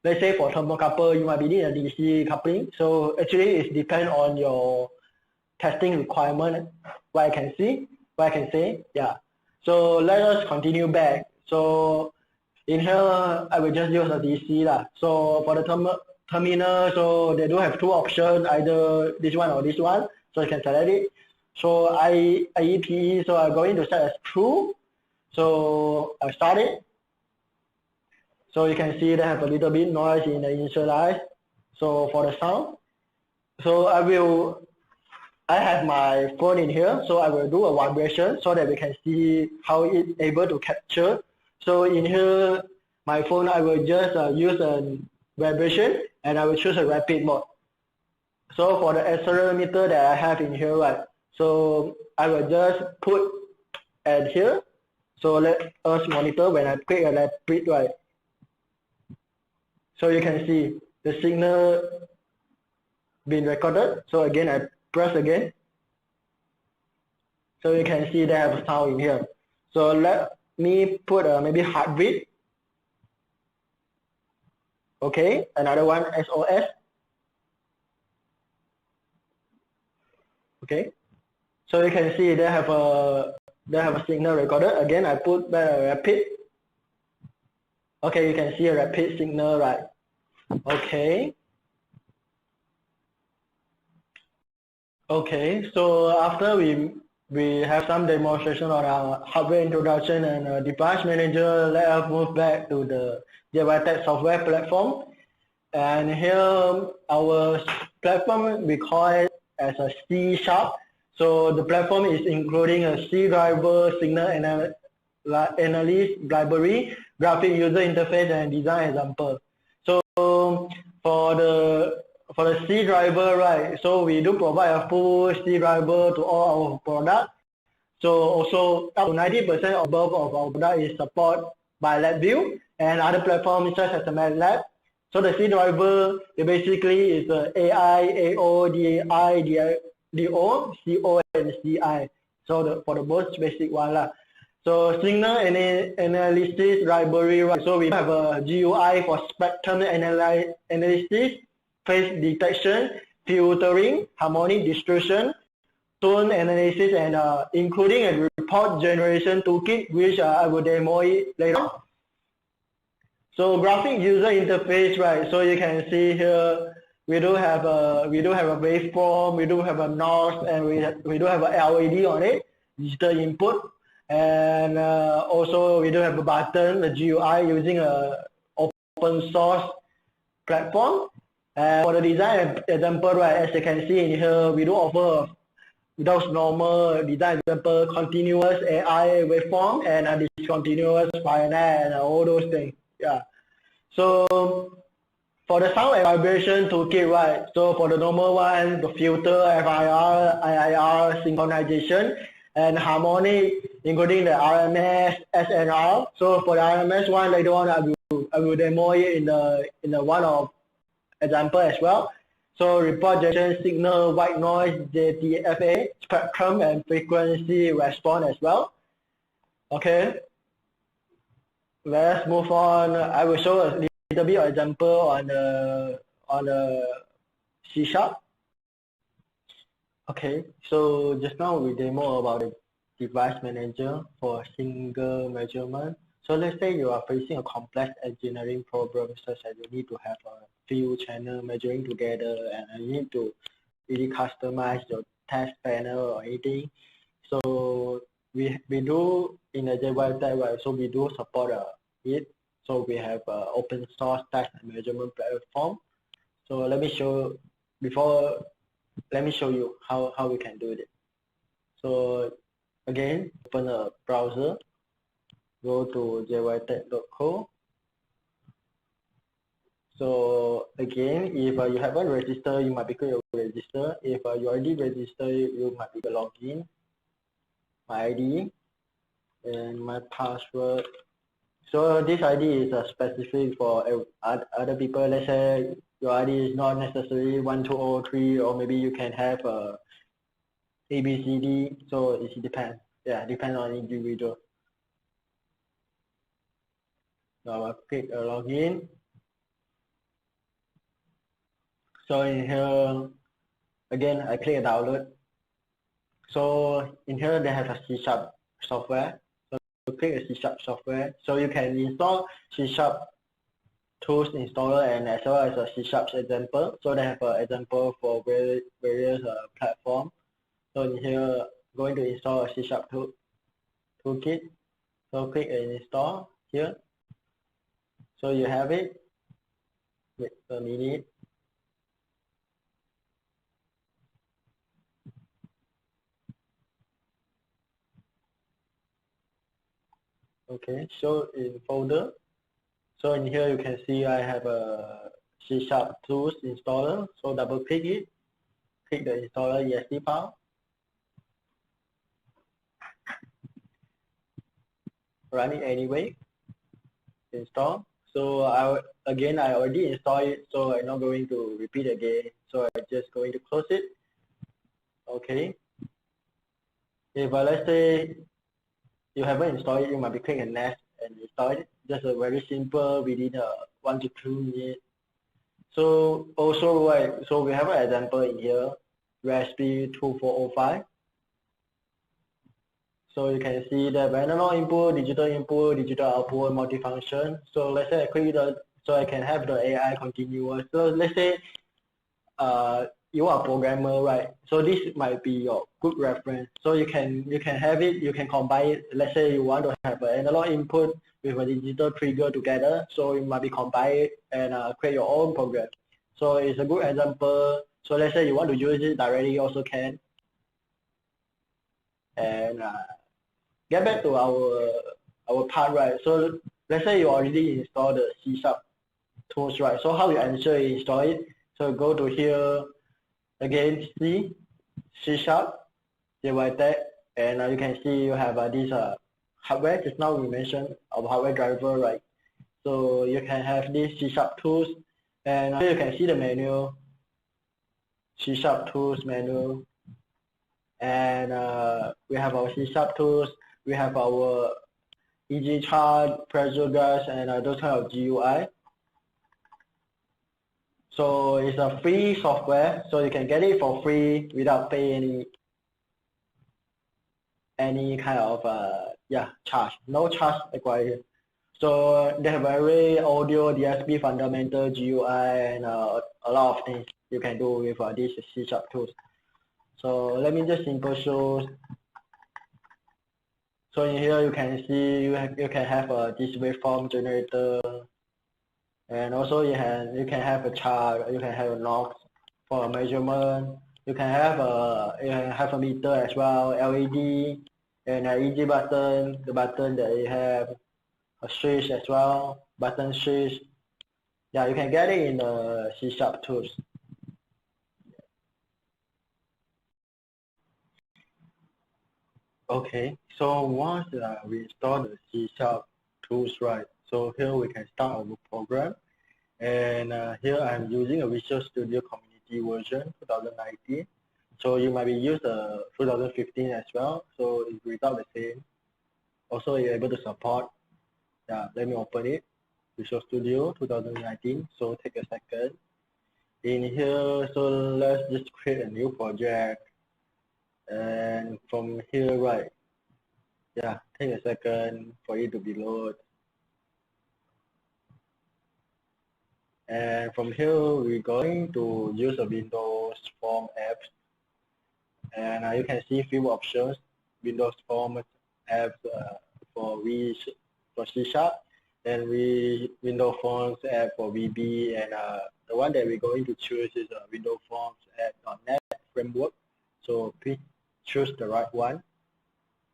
let's say for thermocouple, you might be need a DC coupling. So actually it depends on your testing requirement, what I can say, yeah. So let us continue back. So in here, I will just use a DC lah. So for the terminal, so they do have two options, either this one or this one. So you can select it. So IEPE, so I'm going to set as true. So I start it. So you can see they have a little bit noise in the initialize. So for the sound, so I have my phone in here, so I will do a vibration so that we can see how it's able to capture. So in here, my phone, I will just use a vibration and I will choose a rapid mode. So for the accelerometer that I have in here, right, so I will just put at here. So let us monitor when I click a rapid, right. So you can see the signal being recorded. So again, I press again. So you can see they have a sound in here. So let me put maybe heartbeat. Okay, another one SOS. Okay, so you can see they have a signal recorded. Again, I put back a rapid. Okay, you can see a rapid signal, right? Okay. Okay, so after we have some demonstration on our hardware introduction and device manager, let us move back to the Jytek software platform. And here our platform, we call it as a SeeSharp. So the platform is including a C driver, signal analysis library, graphic user interface, and design example. So for the C driver, right, so we do provide a full C driver to all our products. So also up to 90% above of our product is supported by LabVIEW and other platforms such as the MATLAB. So the C driver, it basically is AI, AO, DI, DO, CO, and CI. So for the most basic one lah. So signal analysis library, right? So we have a GUI for spectrum analysis, phase detection, filtering, harmonic distribution, tone analysis, and including a report generation toolkit, which I will demo it later on. So graphic user interface, right? So you can see here we do have a waveform, we do have a NOS, and we do have a LED on it, digital input, and also we do have a button, the GUI using a open source platform. And for the design example, right, as you can see in here, we do offer those normal design example, continuous AI waveform and a discontinuous FireNet and all those things. Yeah. So for the sound and vibration toolkit, right? So for the normal one, the filter, FIR, IIR, synchronization, and harmonic, including the RMS, SNR. So for the RMS one, later on I will demo it in the one of example as well. So report generation, signal, white noise, JTFA, spectrum, and frequency response as well. Okay. Let's move on. I will show a little bit of example on the C#. Okay, so just now we demo about the device manager for a single measurement. So let's say you are facing a complex engineering problem such as you need to have a few channels measuring together and you need to really customize your test panel or anything. So we do in the Jytek, right? So we do support it. So we have open source test and measurement platform. So let me show you how we can do it. So again, open a browser, go to jytek.co. So again, if you haven't registered, you might be able to register. If you already registered, you might be able to log in. My ID and my password. So this ID is specific for other people. Let's say your ID is not necessarily 1203, or maybe you can have ABCD. So it depends. Yeah, depends on individual. So I'll click login. So in here, again, I click download. So in here they have a C-sharp software. So you click a C-sharp software. So you can install C-sharp tools installer and as well as a C-sharp example. So they have an example for various platforms. So in here, going to install a C-sharp toolkit. So click and install here. So you have it. Wait a minute. Okay, so in folder. So in here you can see I have a C-sharp tools installer. So double click it. Click the installer exe file. Run it anyway. Install. So I already installed it, so I'm not going to repeat again. So I'm just going to close it. Okay. If let's say you haven't installed it, you might be clicking next and install it. Just a very simple within 1 to 2 minutes. So also right, so we have an example in here, recipe 2405. So you can see the analog input, digital output, multifunction. So let's say I click the, so I can have the AI continuous. So let's say you are a programmer, right? So this might be your good reference. So you can have it, you can combine it. Let's say you want to have an analog input with a digital trigger together. So you might be combine it and create your own program. So it's a good example. So let's say you want to use it directly, also can. And get back to our part, right? So let's say you already installed the C-sharp tools, right? So how you ensure you install it? So go to here again, C-sharp, Jytek, and you can see you have this hardware. Just now we mentioned our hardware driver, right? So you can have this C-sharp tools, and here you can see the menu, C-sharp tools menu, and we have our C-sharp tools. We have our EG chart, pressure gauge, and those kind of GUI. So it's a free software, so you can get it for free without paying any kind of charge. No charge required. So they have very audio, DSP fundamental, GUI, and a lot of things you can do with these C-sharp tools. So let me just simple show. So in here you can see you can have this waveform generator, and also you can have a chart, you can have a log for a measurement. You can have a meter as well, LED, and an EG button, the button that you have, a switch as well, button switch. Yeah, you can get it in the C-sharp tools. Okay, so once we install the C-sharp tools, right? So here we can start our program, and here I'm using a Visual Studio Community version 2019. So you might be use 2015 as well. So it's without the same. Also, you're able to support. Yeah, let me open it. Visual Studio 2019. So take a second. In here, so let's just create a new project. And from here, right, yeah, take a second for it to be loaded. And from here, we're going to use a Windows Form app. And you can see few options, Windows Form apps for C-sharp, and Windows Forms app for VB, and the one that we're going to choose is Windows Forms app.NET framework. So please choose the right one.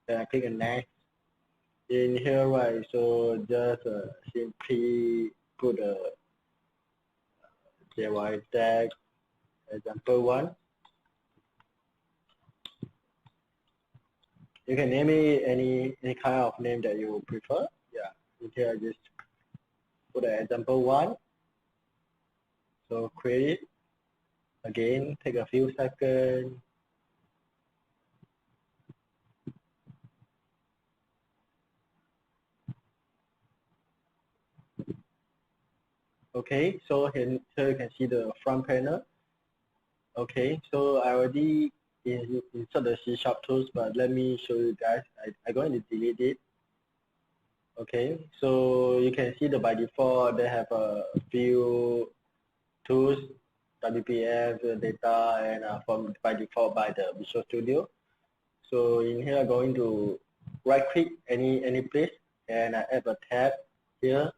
Then click on next. In here, right, so just simply put a Jytek example one. You can name it any kind of name that you prefer. Yeah, in here just put an example one. So create it. Again, take a few seconds. Okay, so here you can see the front panel. Okay, so I already insert the C# tools, but let me show you guys. I'm going to delete it. Okay, so you can see that by default they have a few tools, WPF, data, and from by default by the Visual Studio. So in here, I'm going to right click any place and I add a tab here.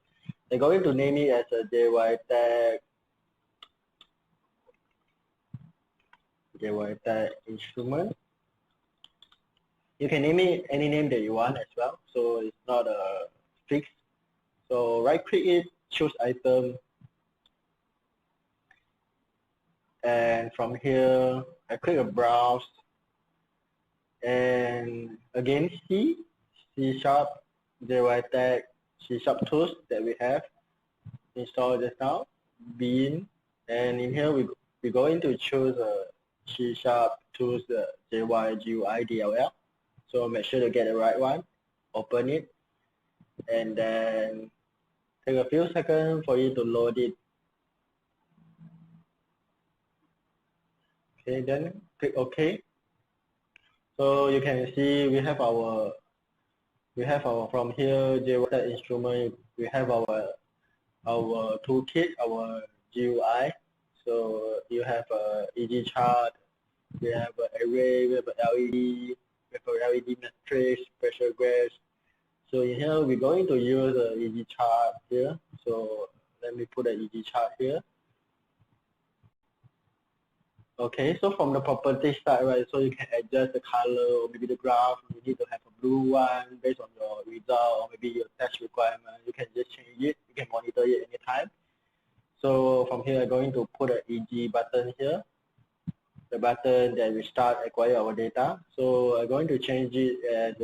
I'm going to name it as a Jytek instrument. You can name it any name that you want as well, so it's not a fixed. So right click it, choose item, and from here I click a browse, and again C#, Jytek C# tools that we have installed just now, bin, and in here we're going to choose a C# tools JY DLL. So make sure to get the right one, open it, and then take a few seconds for you to load it. Okay, then click OK. So you can see we have our from here Jytek instrument. We have our toolkit, our GUI. So you have a EG chart, we have an array, we have an LED, we have a LED matrix, pressure gauge. So in here we're going to use the EG chart here. So let me put an EG chart here. Okay, so from the property side, right, so you can adjust the color or maybe the graph. You need to have a blue one based on your result or maybe your test requirement. You can just change it. You can monitor it anytime. So from here, I'm going to put an EG button here, the button that we start acquire our data. So I'm going to change it as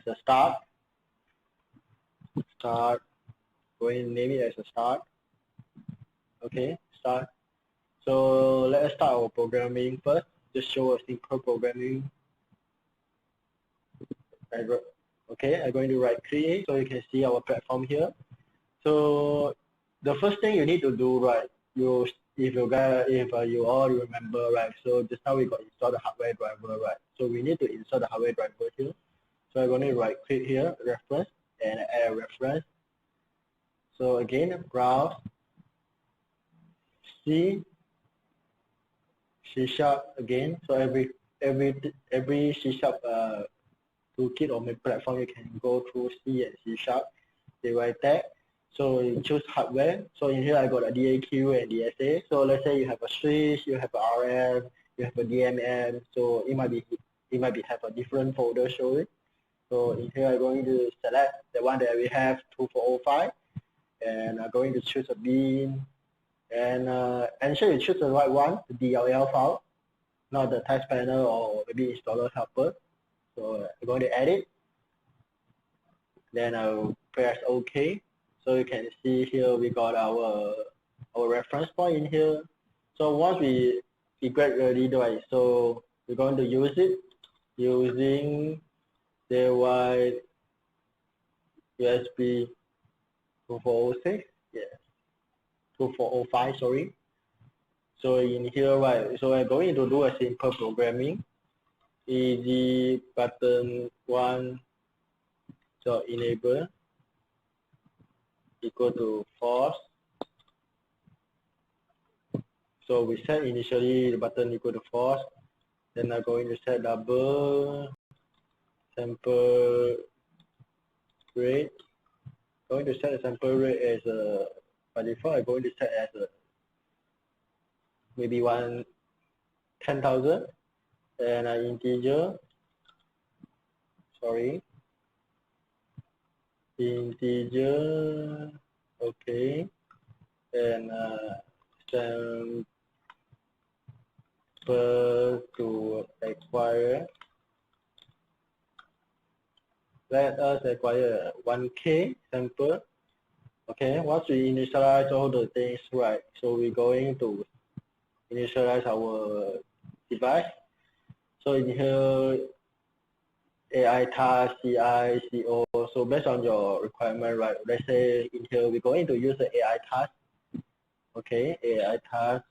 a start. Start. Going to name it as a start. Okay, start. So let us start our programming first. Just show a simple programming. Okay, I'm going to right click so you can see our platform here. So the first thing you need to do, right? If you all remember, right? So just now we got install the hardware driver, right? So we need to install the hardware driver here. So I'm going to right click here, reference, and add a reference. So again, browse, C# again. So every C# toolkit or platform you can go through C and C#. Jytek. So you choose hardware. So in here I got a DAQ and DSA. So let's say you have a switch, you have a RF, you have a DMM. So it might have a different folder showing. So in here I'm going to select the one that we have 2405, and I'm going to choose a bin, and ensure you choose the right one, the DLL file, not the test panel or maybe installer helper. So I'm going to edit. Then I'll press OK. So you can see here we got our reference point in here. So once we get ready, right? So we're going to use it using the USB 2406, yes, 2405, sorry. So in here, right? So I'm going to do a simple programming. EG button 1. So enable equal to false. So we set initially the button equal to false. Then I'm going to set double sample rate. Going to set the sample rate as by default. I'm going to set as maybe 10,000 and an integer. Sorry. Integer, okay, and sample to acquire. Let us acquire 1K sample. Okay, once we initialize all the things, right, so we're going to initialize our device. So in here, AI task, CI, CO. So based on your requirement, right? Let's say in here we're going to use the AI task. Okay, AI task.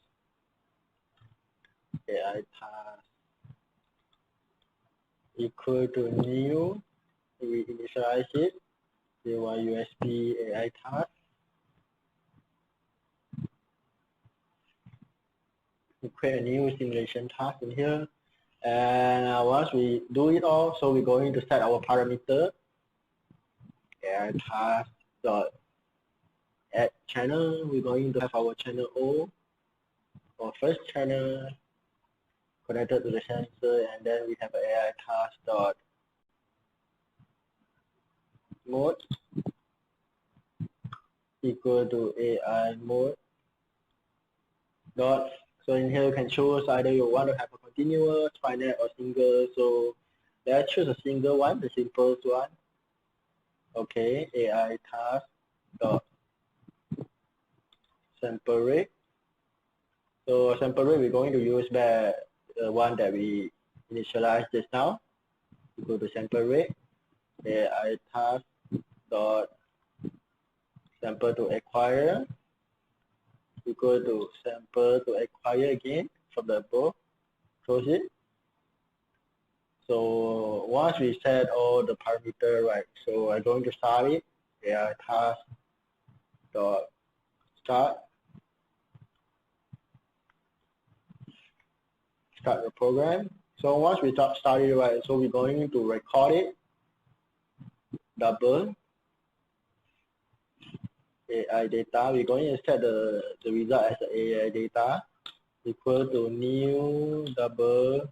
equal to new, we initialize it, USB AI task. We create a new simulation task in here. And once we do it all, so we're going to set our parameter, AI task dot add channel. We're going to have our channel O, or first channel connected to the sensor, and then we have AI task dot mode equal to AI mode dot. So in here you can choose either you want to have a continuous, finite, or single. So let's choose a single one, the simplest one. Okay, AI task dot sample rate. So sample rate we're going to use the one that we initialized just now. Equal to sample rate. AI task dot sample to acquire equal to sample to acquire again from the above. Close it. So once we set all the parameters right, so I'm going to start it. AI task dot start the program. So once we start it right, so we're going to record it. Double AI data. We're going to set the result as the AI data equal to new double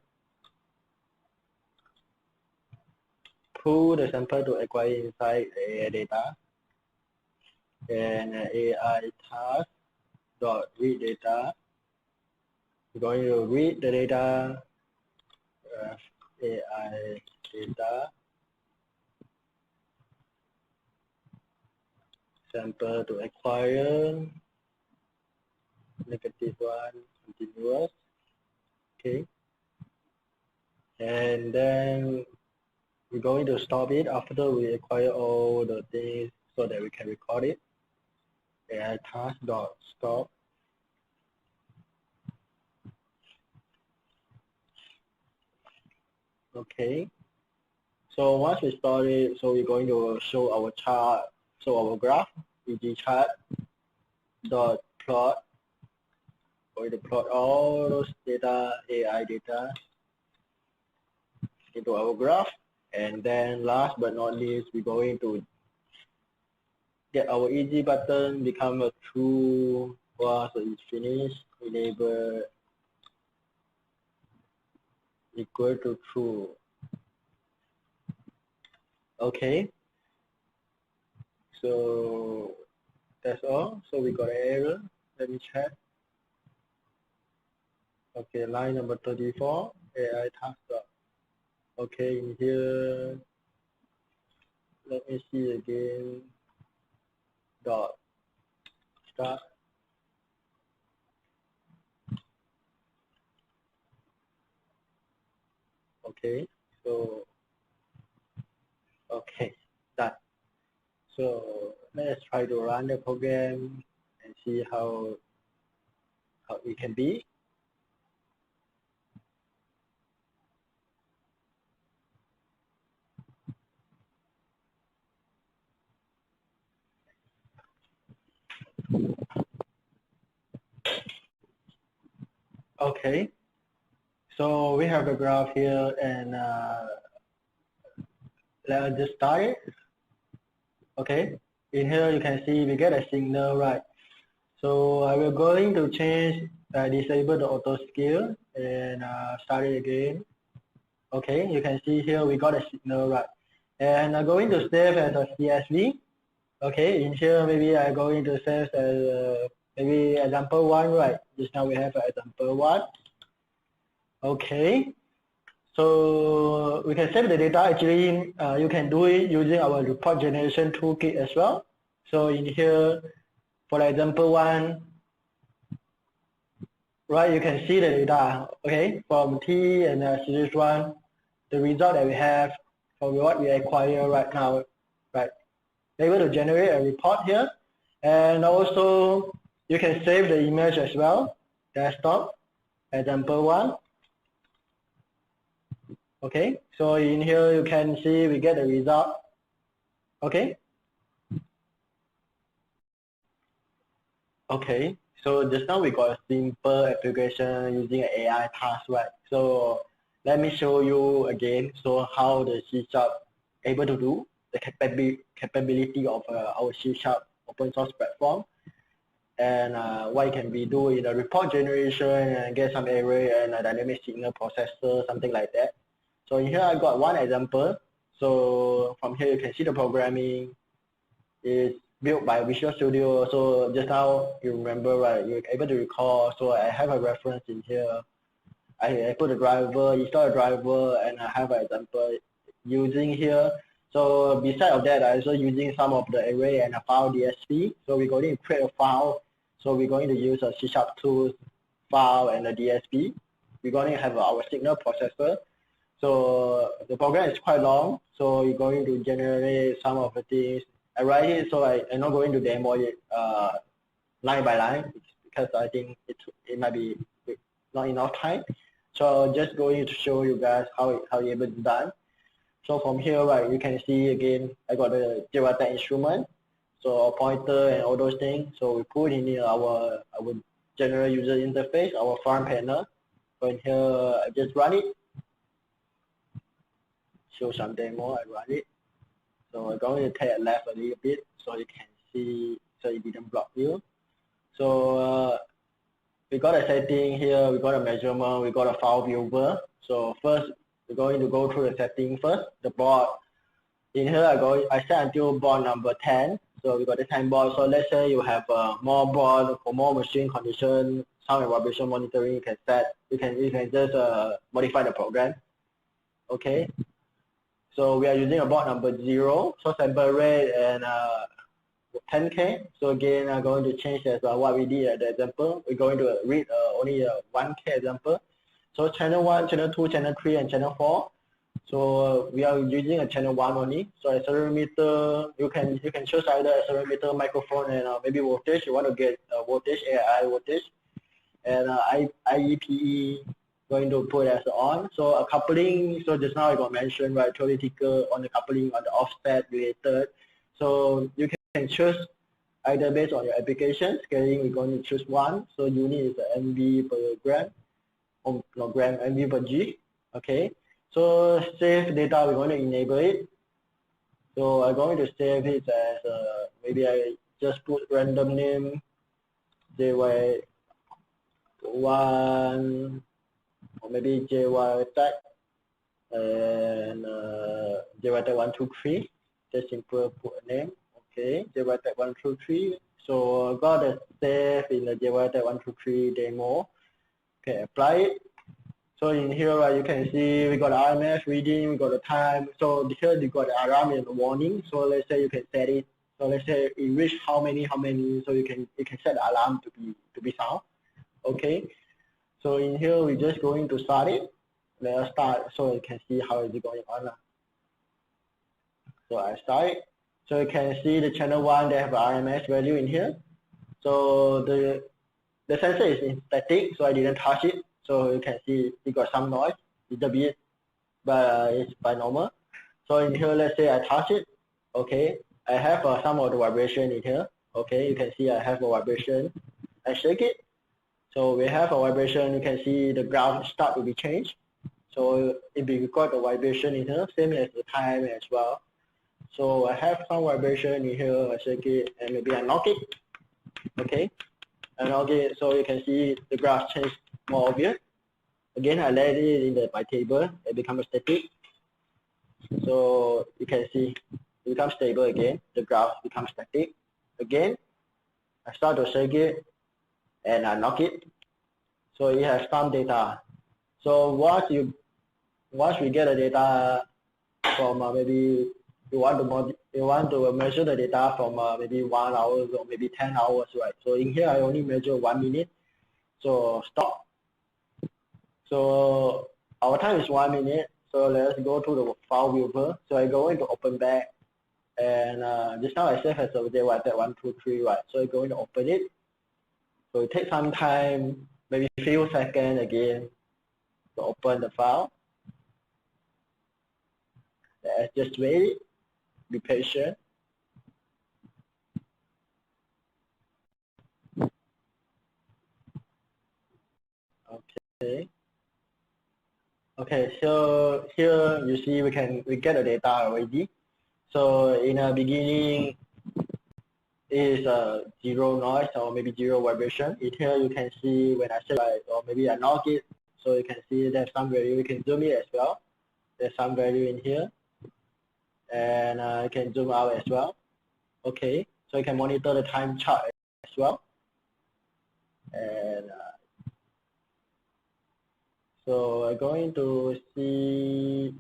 pull the sample to acquire inside AI data, and AI task dot read data. We're going to read the data, AI data sample to acquire, -1, continuous. Okay, and then we're going to stop it after we acquire all the things so that we can record it. AI task dot stop. Okay, so once we start it, so we're going to show our chart, so our graph, EG chart dot plot. Going to plot all those data, AI data, into our graph. And then last but not least, we're going to get our EG button become a true. Once it's finished, enable equal to true. Okay, so that's all. So we got an error. Let me check. Okay, line number 34, AI task dot. Okay, in here, let me see again. Dot start. Okay, so okay, done. So let's try to run the program and see how it can be. Okay, so we have the graph here, and let's just start it. Okay, in here you can see we get a signal, right? So I will going to change, disable the auto scale and start it again. Okay, you can see here we got a signal, right? And I'm going to save as a CSV. Okay, in here maybe I'm going to save as maybe example 1, right? Just now we have example 1. Okay, so we can save the data. Actually, you can do it using our report generation toolkit as well. So in here, for example 1, right, you can see the data, okay, from T and series 1, the result that we have from what we acquire right now, right? Able to generate a report here, and also you can save the image as well. Desktop, example 1. Okay, so in here you can see we get the result. Okay. Okay, so just now we got a simple application using an AI task, right? So let me show you again. So how the C# able to do the capability of our C# open source platform, and what can we do in the report generation and get some array and a dynamic signal processor, something like that. So in here I got one example. So from here you can see the programming is built by Visual Studio. So just now you remember, right? You're able to recall. So I have a reference in here. I put a driver, install a driver, and I have an example using here. So beside of that, I also using some of the array and a file DSP. So we're going to create a file. So we're going to use a C# tools file and a DSP. We're going to have our signal processor. So the program is quite long. So you're going to generate some of the things. I write it, so I'm not going to demo it line by line because I think it might be not enough time. So just going to show you guys how you able to done. So from here, right, you can see again, I got the Jytek instrument, so a pointer and all those things. So we put in here our general user interface, our front panel. So in here, I just run it. Show some demo, I run it. So I'm going to take a left a little bit so you can see, so it didn't block you. So we got a setting here, we got a measurement, we got a file viewer. So first, we're going to go through the setting first, the board. In here, I set until board number 10. So we got the 10 board. So let's say you have more board for more machine condition, sound and vibration monitoring, you can set, you can just modify the program. Okay. So we are using a board number 0, so sample rate and 10K. So again, I'm going to change as what we did at the example. We're going to read only a 1K example. So channel 1, channel 2, channel 3, and channel 4. So we are using a channel 1 only. So accelerometer, you can choose either accelerometer, microphone, and maybe voltage. You want to get voltage, AI voltage, and IEPE. Going to put as on. So a coupling, so just now I got mentioned, right, theoretical on the coupling on the offset related. So you can choose either based on your application. Scaling, we're going to choose 1. So unit is MV per gram, or no, gram, MV per G. Okay. So save data, we're going to enable it. So I'm going to save it as maybe I just put random name, JY1, or maybe Jytek and Jytek 123. Just simple put a name. Okay, Jytek 123. So I got a save in the Jytek 123 demo. Okay, apply it. So in here, you can see we got the RMS reading, we got the time. So here you got the alarm and the warning. So let's say you can set it. So let's say it reach how many. So you can set the alarm to be sound. Okay. So in here, we're just going to start it. Let us start so you can see how is it going on. So I start it. So you can see the channel 1, they have RMS value in here. So the sensor is in static, so I didn't touch it. So you can see it got some noise, little bit, but it's by normal. So in here, let's say I touch it. Okay, I have some of the vibration in here. Okay, you can see I have a vibration. I shake it. So we have a vibration, you can see the graph start to be changed. So if we got the vibration in here, same as the time as well. So I have some vibration in here, I shake it, and maybe I knock it. Okay, I knock it, so you can see the graph change more obvious. Again, I let it in my table, it becomes static. So you can see it becomes stable again, the graph becomes static. Again, I start to shake it, and I knock it. So it has some data. So once we get the data from maybe you want to measure the data from maybe 1 hour or maybe 10 hours, right? So in here I only measure 1 minute. So stop. So our time is 1 minute. So let's go to the file viewer. So I go into open back, and just now I save as a Jytek 123, right? So I'm going to open it. So it takes some time, maybe a few seconds again to open the file. Just wait, be patient. Okay. Okay, so here you see we get the data already. So in the beginning is zero noise or maybe zero vibration. In here you can see when I say or maybe I log it, so you can see there's some value. You can zoom it as well. There's some value in here, and you can zoom out as well. Okay, so you can monitor the time chart as well. And so I'm going to save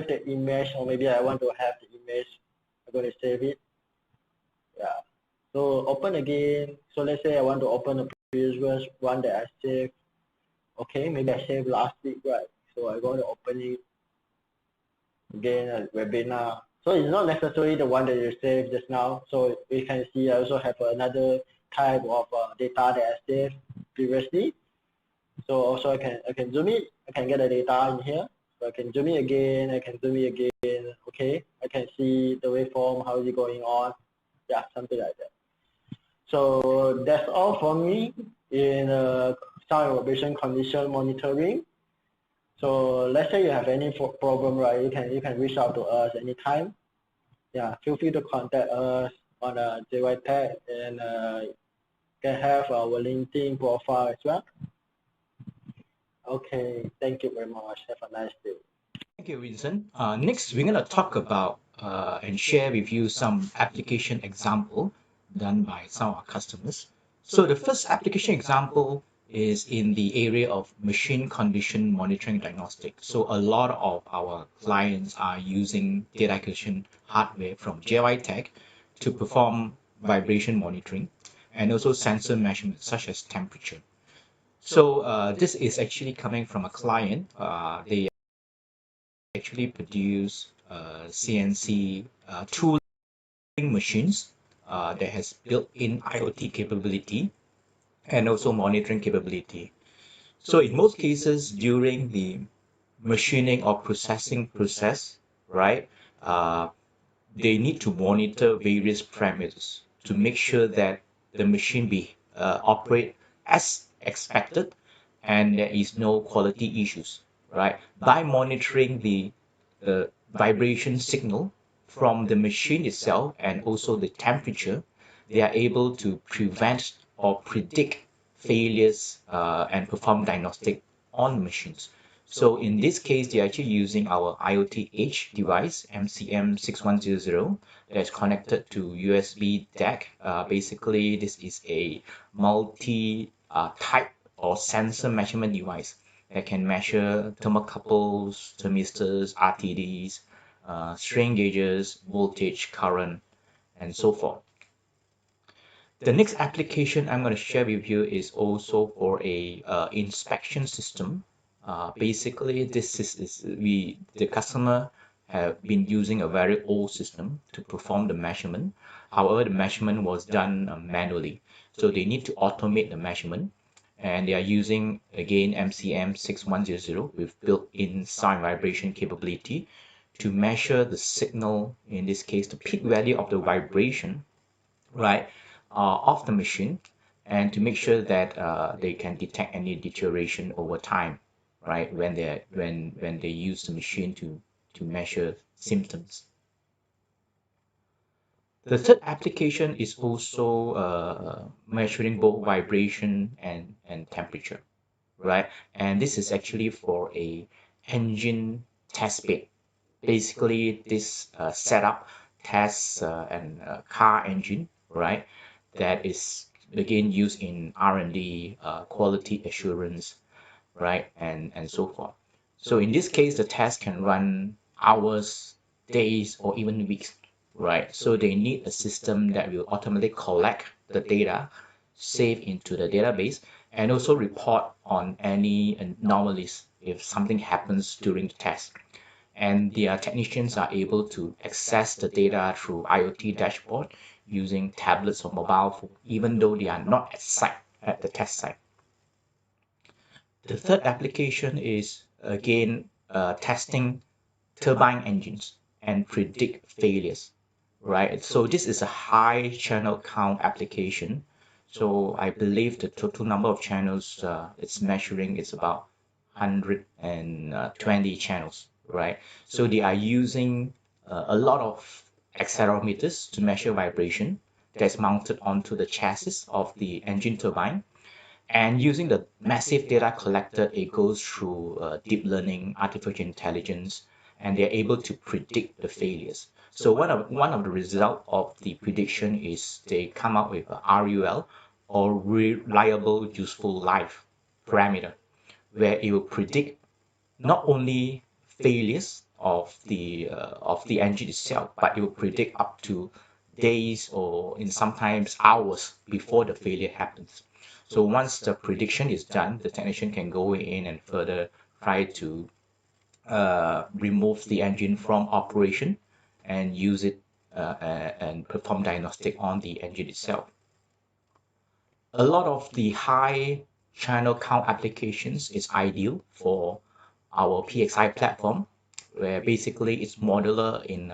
the image, or maybe I want to have the image. I'm going to save it. Yeah. So open again. So let's say I want to open the previous one that I saved. Okay, maybe I saved last week, right? So I'm going to open it again at webinar. So it's not necessarily the one that you saved just now. So you can see I also have another type of data that I saved previously. So also I can zoom it. I can get the data in here. So I can zoom it again. I can zoom it again. Okay, I can see the waveform, how is it going on. Yeah, something like that. So that's all for me in sound vibration condition monitoring. So let's say you have any problem, right? You can reach out to us anytime. Yeah, feel free to contact us on Jytek, and can have our LinkedIn profile as well. Okay, thank you very much. Have a nice day. Thank you, Vincent. Next, we're going to talk about and share with you some application example done by some of our customers. So the first application example is in the area of machine condition monitoring diagnostic. So a lot of our clients are using data acquisition hardware from Jytek to perform vibration monitoring and also sensor measurements such as temperature. So this is actually coming from a client. They actually produce CNC tooling machines that has built-in IoT capability and also monitoring capability. So in most cases, during the machining or processing process, right, they need to monitor various parameters to make sure that the machine be operate as expected and there is no quality issues, right? By monitoring the vibration signal from the machine itself and also the temperature, they are able to prevent or predict failures and perform diagnostic on machines. So in this case, they're actually using our IoT Edge device, MCM6100, that's connected to USB DAQ. Basically, this is a multi-type or sensor measurement device that can measure thermocouples, thermistors, RTDs, strain gauges, voltage, current, and so forth. The next application I'm going to share with you is also for a inspection system. Basically, this is the customer have been using a very old system to perform the measurement. However, the measurement was done manually, so they need to automate the measurement, and they are using again MCM6100 with built-in sound vibration capability to measure the signal, in this case the peak value of the vibration, right, of the machine, and to make sure that they can detect any deterioration over time, right, when they use the machine to measure symptoms. The third application is also measuring both vibration and temperature, right? And this is actually for a engine test bed. Basically, this setup tests an car engine, right? That is again used in R&D, quality assurance, right? And so forth. So in this case, the test can run hours, days, or even weeks, right? So they need a system that will automatically collect the data, save into the database, and also report on any anomalies if something happens during the test. And their technicians are able to access the data through IoT dashboard using tablets or mobile phone, even though they are not at site, at the test site. The third application is again testing turbine engines and predict failures, right? So this is a high channel count application. So I believe the total number of channels it's measuring is about 120 channels, right? So they are using a lot of accelerometers to measure vibration that's mounted onto the chassis of the engine turbine. And using the massive data collected, it goes through deep learning, artificial intelligence, and they're able to predict the failures. So one of the result of the prediction is they come up with a RUL, or reliable useful life parameter, where it will predict not only failures of the engine itself, but it will predict up to days or in sometimes hours before the failure happens. So once the prediction is done, the technician can go in and further try to remove the engine from operation and use it and perform diagnostic on the engine itself. A lot of the high channel count applications is ideal for our PXI platform, where basically it's modular in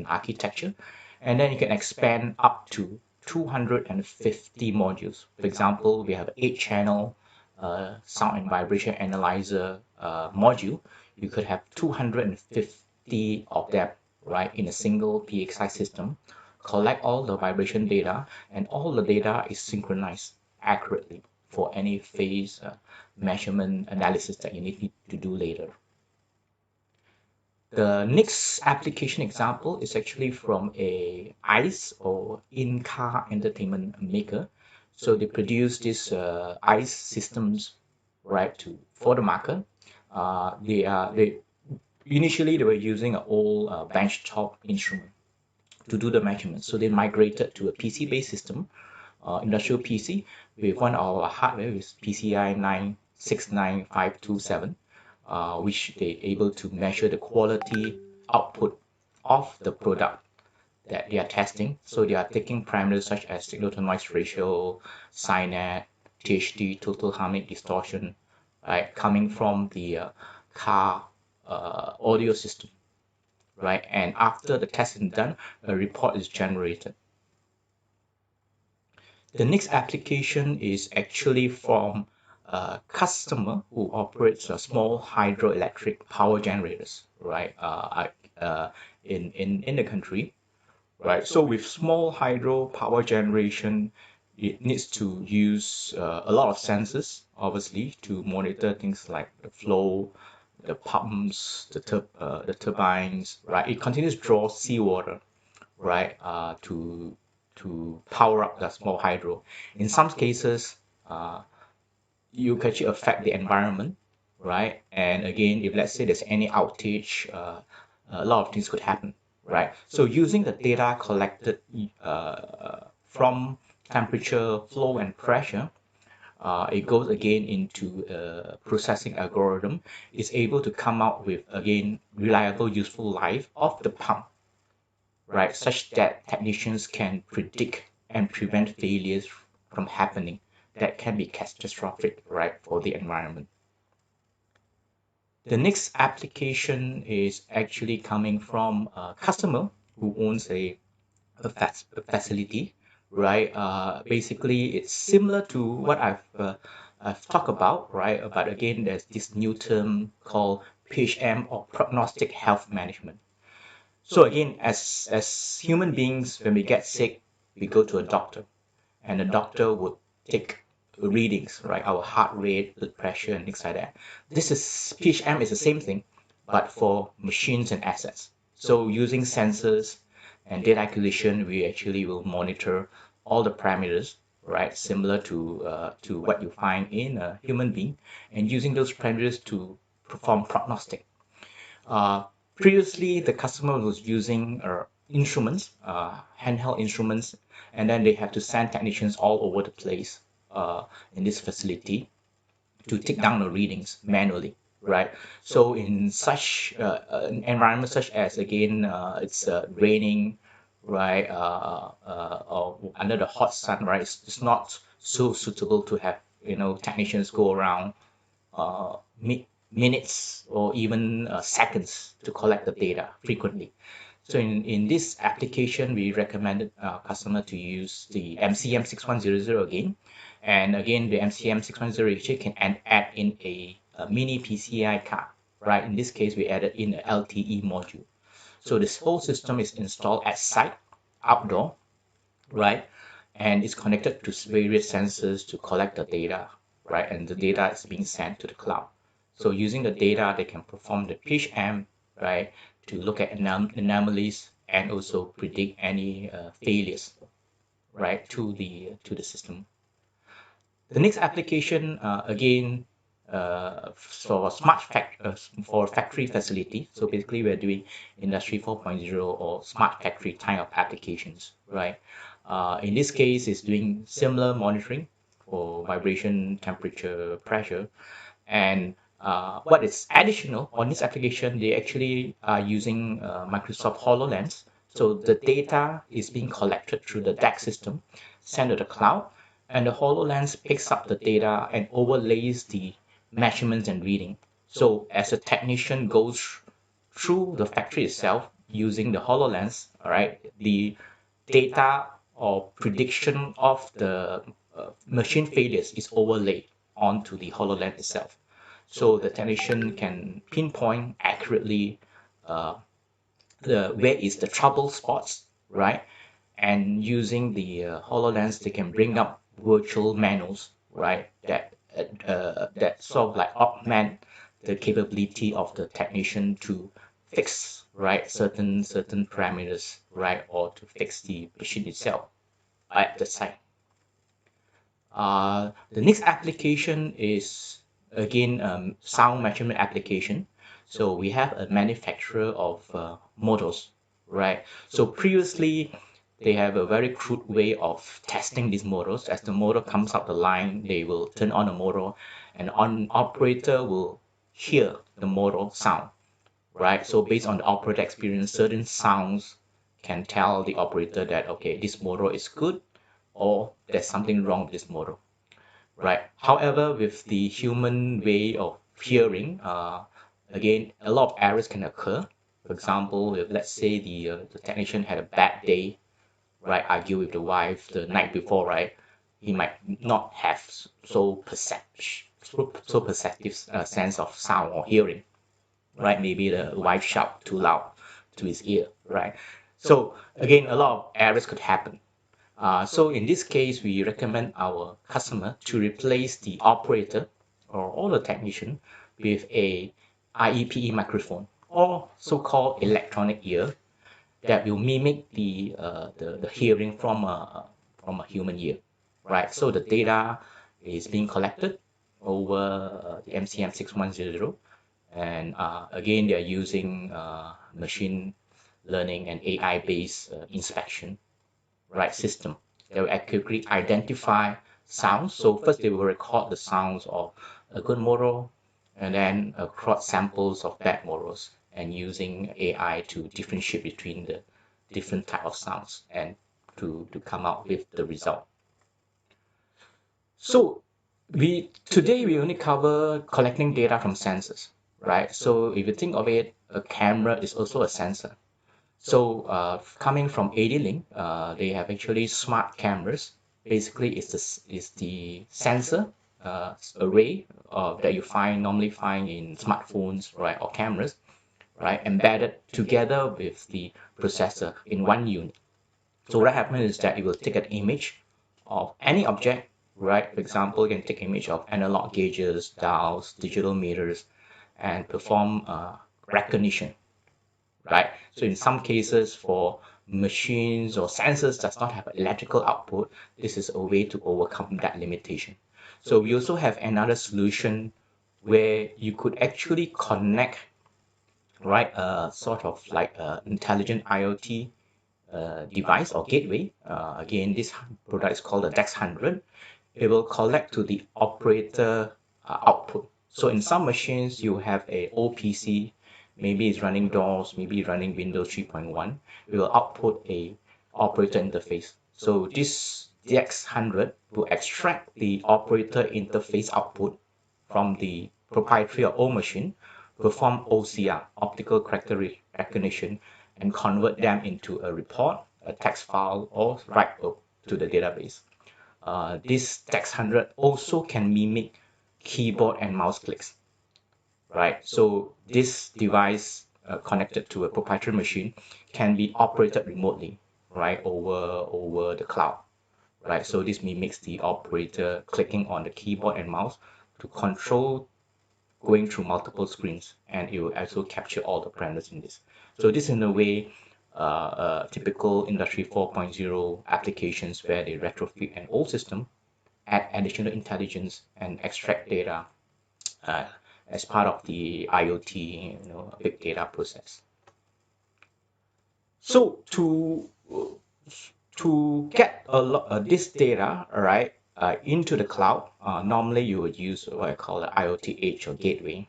architecture, and then you can expand up to 250 modules. For example, we have 8-channel sound and vibration analyzer module. You could have 250 of them, right, in a single PXI system, collect all the vibration data, and all the data is synchronized accurately for any phase measurement analysis that you need to do later. The next application example is actually from a ICE, or in-car entertainment maker. So they produce these ICE systems, right, for the market. They initially they were using an old benchtop instrument to do the measurements. So they migrated to a PC-based system, industrial PC, with one of our hardware with PCI 969527, which they able to measure the quality output of the product that they are testing. So they are taking parameters such as signal to noise ratio, SINET, THD, total harmonic distortion, right, coming from the car audio system, right? And after the test is done, a report is generated. The next application is actually from a customer who operates a small hydroelectric power generators, right? In the country, right? So with small hydro power generation, it needs to use a lot of sensors, obviously, to monitor things like the flow, the pumps, the turbines, right? It continues to draw seawater, right? To power up the small hydro. In some cases, you can actually affect the environment, right? And again, if let's say there's any outage, a lot of things could happen, right? So using the data collected from temperature, flow, and pressure, it goes again into a processing algorithm. It's able to come out with, again, reliable, useful life of the pump, right? Such that technicians can predict and prevent failures from happening that can be catastrophic, right, for the environment. The next application is actually coming from a customer who owns a facility, right? Basically, it's similar to what I've talked about, right? But again, there's this new term called PHM, or prognostic health management. So again, as human beings, when we get sick, we go to a doctor, and the doctor would take readings, right? Our heart rate, blood pressure, and things like that. This is PHM is the same thing, but for machines and assets. So using sensors and data acquisition, we actually will monitor all the parameters, right? Similar to what you find in a human being, and using those parameters to perform prognostic. Previously, the customer was using instruments, handheld instruments, and then they have to send technicians all over the place in this facility to take down the readings manually, right? So in such an environment such as, again, it's raining, right, or under the hot sun, right? It's not so suitable to have, technicians go around, minutes or even seconds to collect the data frequently. So in this application, we recommended our customer to use the MCM 6100 again. And again, the MCM 6100 actually can add in a mini PCI card, right? In this case, we added in an LTE module. So this whole system is installed at site, outdoor, right? And it's connected to various sensors to collect the data, right? And the data is being sent to the cloud. So using the data, they can perform the PHM, right, to look at anomalies and also predict any failures, right, to the system. The next application, again, for for factory facility. So basically, we're doing Industry 4.0 or smart factory kind of applications, right? In this case, it's doing similar monitoring for vibration, temperature, pressure, and what is additional on this application, they actually are using Microsoft HoloLens. So the data is being collected through the DAQ system, sent to the cloud, and the HoloLens picks up the data and overlays the measurements and reading. So as a technician goes through the factory itself using the HoloLens, all right, the data or prediction of the machine failures is overlaid onto the HoloLens itself. So the technician can pinpoint accurately uh, where is the trouble spots, right? And using the HoloLens, they can bring up virtual manuals, right? That sort of like augment the capability of the technician to fix, right, certain parameters, right, or to fix the machine itself at the site. The next application is again sound measurement application. So we have a manufacturer of motors, right? So previously they have a very crude way of testing these motors. As the motor comes up the line, they will turn on the motor, and on operator will hear the motor sound, right? So based on the operator experience, certain sounds can tell the operator that okay, this motor is good or there's something wrong with this motor, right? However, with the human way of hearing, again, a lot of errors can occur. For example, if let's say the technician had a bad day, right, argue with the wife the night before, right, he might not have so perceptive sense of sound or hearing, right? Maybe the wife shout too loud to his ear, right? So again, a lot of errors could happen. So in this case, we recommend our customer to replace the operator or the technician with a IEPE microphone or so-called electronic ear that will mimic the hearing from a human ear, right? So the data is being collected over the MCM 6100, and again, they are using machine learning and AI-based inspection, right, system that will accurately identify sounds. So first they will record the sounds of a good model and then plot samples of bad models and using AI to differentiate between the different type of sounds and to come out with the result. So today we only cover collecting data from sensors, right? So if you think of it, a camera is also a sensor. So coming from AD-Link, they have actually smart cameras. Basically, it's the sensor array that you normally find in smartphones, right, or cameras, right, embedded together with the processor in one unit. So what happens is that it will take an image of any object, right? For example, you can take image of analog gauges, dials, digital meters, and perform recognition, right? So in some cases for machines or sensors does not have electrical output, this is a way to overcome that limitation. So we also have another solution where you could actually connect, right, sort of like a intelligent IoT device or gateway. Again, this product is called the DAQ 100. It will collect to the operator output. So in some machines, you have a OPC, maybe it's running DOS, maybe running Windows 3.1. It will output a operator interface. So this DX100 will extract the operator interface output from the proprietary or own machine, perform OCR, optical character recognition, and convert them into a report, a text file, or write up to the database. This text 100 also can mimic keyboard and mouse clicks, right? So this device connected to a proprietary machine can be operated remotely, right, over the cloud, right? So this mimics the operator clicking on the keyboard and mouse to control going through multiple screens, and it will also capture all the parameters in this. So this in a way, typical Industry 4.0 applications where they retrofit an old system, add additional intelligence, and extract data uh, as part of the IoT, big data process. So to get a lot this data, right, into the cloud, normally you would use what I call the IoT edge or gateway,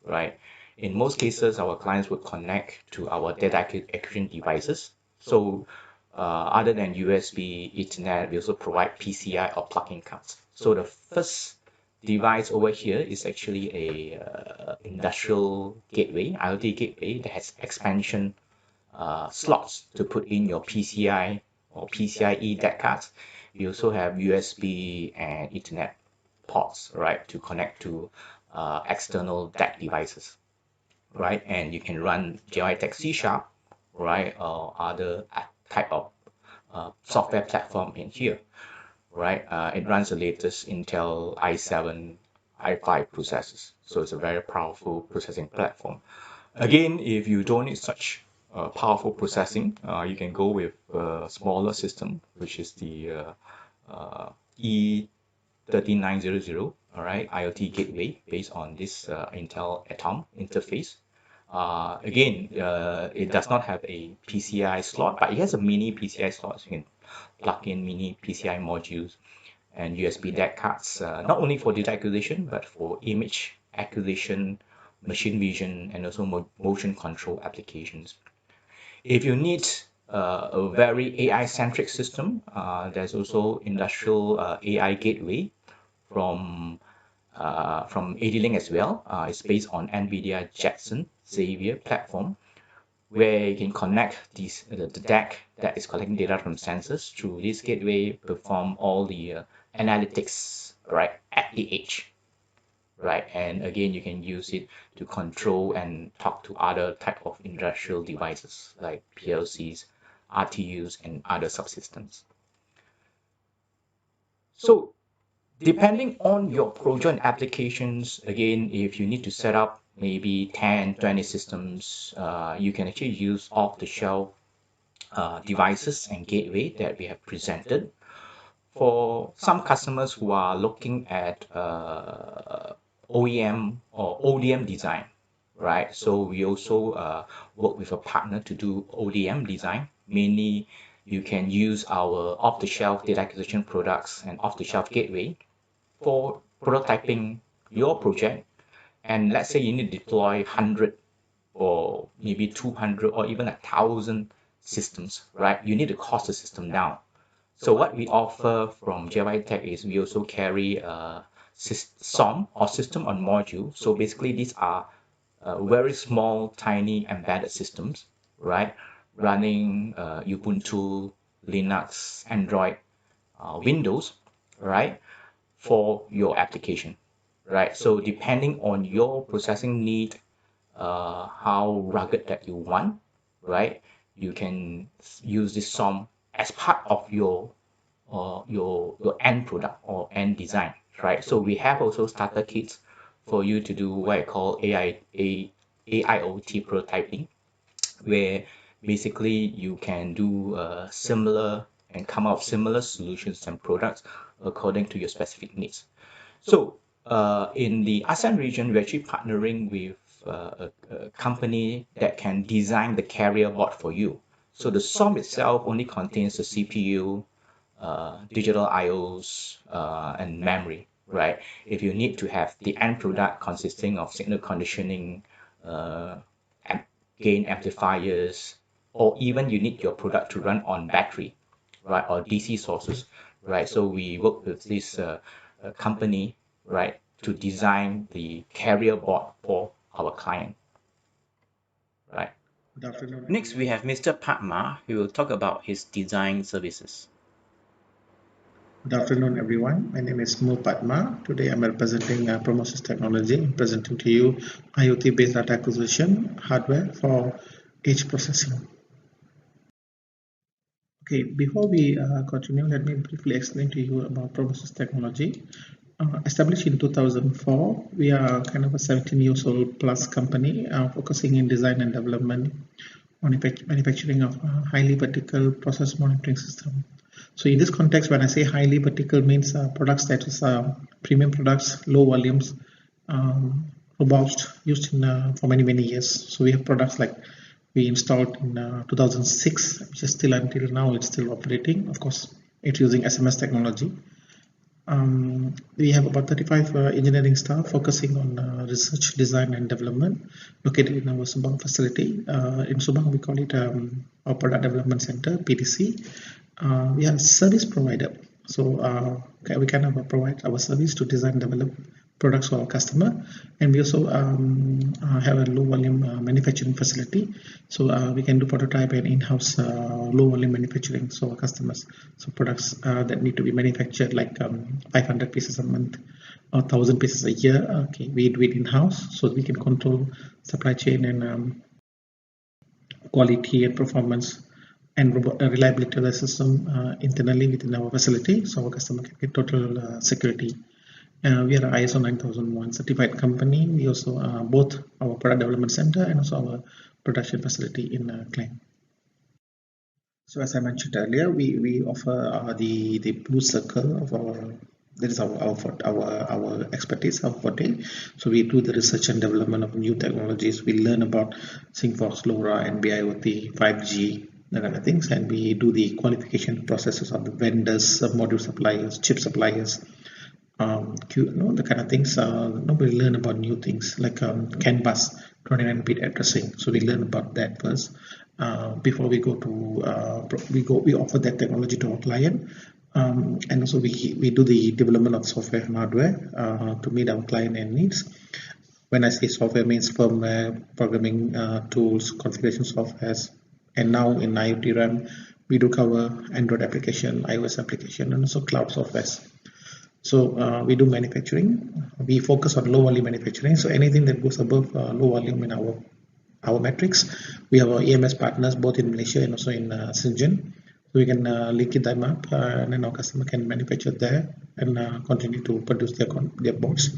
right? In most cases, our clients would connect to our data acquisition devices. So other than USB, Ethernet, we also provide PCI or plug-in cards. So the first device over here is actually a industrial gateway, IoT gateway that has expansion slots to put in your PCI or PCIe DAQ cards. We also have USB and Ethernet ports, right, to connect to external DAQ devices, right? And you can run Jytek SeeSharp, right, or other type of software platform in here, right? It runs the latest Intel i7, i5 processors, so it's a very powerful processing platform. Again, if you don't need such powerful processing, you can go with a smaller system, which is the E13900, all right, IoT gateway based on this Intel Atom interface. Again, it does not have a PCI slot, but it has a mini PCI slot. So you can plug in mini PCI modules and USB DAC cards, not only for data acquisition, but for image acquisition, machine vision, and also motion control applications. If you need a very AI-centric system, there's also industrial AI gateway from AD-Link as well. It's based on NVIDIA Jetson Xavier platform, where you can connect the DAC that is collecting data from sensors through this gateway, perform all the analytics, right, at the edge, right? And again, you can use it to control and talk to other type of industrial devices like PLCs, RTUs, and other subsystems. So depending on your project and applications, again, if you need to set up maybe 10, 20 systems, you can actually use off-the-shelf devices and gateway that we have presented. For some customers who are looking at OEM or ODM design, right? So we also work with a partner to do ODM design. Mainly, you can use our off-the-shelf data acquisition products and off-the-shelf gateway for prototyping your project. And let's say you need to deploy 100 or maybe 200 or even 1,000 systems, right? You need to cost the system down. So what we offer from Jytek is we also carry a SOM or system on module. So basically these are very small, tiny embedded systems, right? Running Ubuntu, Linux, Android, Windows, right? For your application, right? So depending on your processing need, how rugged that you want, right? You can use this SOM as part of your end product or end design, right? So we have also starter kits for you to do what I call AIoT prototyping, where basically you can do similar and come up with similar solutions and products according to your specific needs. So in the ASEAN region, we're actually partnering with a company that can design the carrier board for you. So the SOM itself only contains the CPU, digital IOs, and memory, right? If you need to have the end product consisting of signal conditioning, gain amplifiers, or even you need your product to run on battery, right, or DC sources, right? So we work with this company, right, to design the carrier board for our client, right? Good afternoon. Next, we have Mr. Padma, who will talk about his design services. Good afternoon, everyone. My name is Mo Padma. Today, I'm representing Promosis Technology, presenting to you IoT-based data acquisition hardware for edge processing. Okay, before we continue, let me briefly explain to you about Promosis Technology. Established in 2004, we are kind of a 17 years old plus company focusing in design and development, manufacturing of highly vertical process monitoring system. So in this context, when I say highly vertical, means products that is premium products, low volumes, robust, used in for many years. So we have products like we installed in 2006, which is still until now it's still operating. Of course, it's using SMS technology. We have about 35 engineering staff focusing on research, design, and development located in our Subang facility. In Subang, we call it our Product Development Center, PDC. We are a service provider, so we kind of provide our service to design and develop products for our customer, and we also have a low volume manufacturing facility, so we can do prototype and in-house low volume manufacturing so our customers, so products that need to be manufactured like 500 pieces a month or 1,000 pieces a year. Okay, we do it in-house so we can control supply chain and quality and performance and reliability of the system internally within our facility, so our customer can get total security. We are an ISO 9001 certified company. We also both our product development center and also our production facility in Klang. So as I mentioned earlier, we offer the blue circle of our, that is our expertise, our forte. So we do the research and development of new technologies. We learn about Sigfox, LoRa, NB-IoT, 5G, and other things, and we do the qualification processes of the vendors, module suppliers, chip suppliers, the kind of things. We learn about new things like CAN bus 29-bit addressing. So we learn about that first before we go to we offer that technology to our client, and also we do the development of software and hardware to meet our client end needs. When I say software, means firmware, programming tools, configuration softwares, and now in IoT realm we do cover Android application, iOS application, and also cloud softwares. So we do manufacturing. We focus on low volume manufacturing. So anything that goes above low volume in our metrics, we have our EMS partners both in Malaysia and also in Shenzhen. So we can link it them up, and then our customer can manufacture there and continue to produce their boards.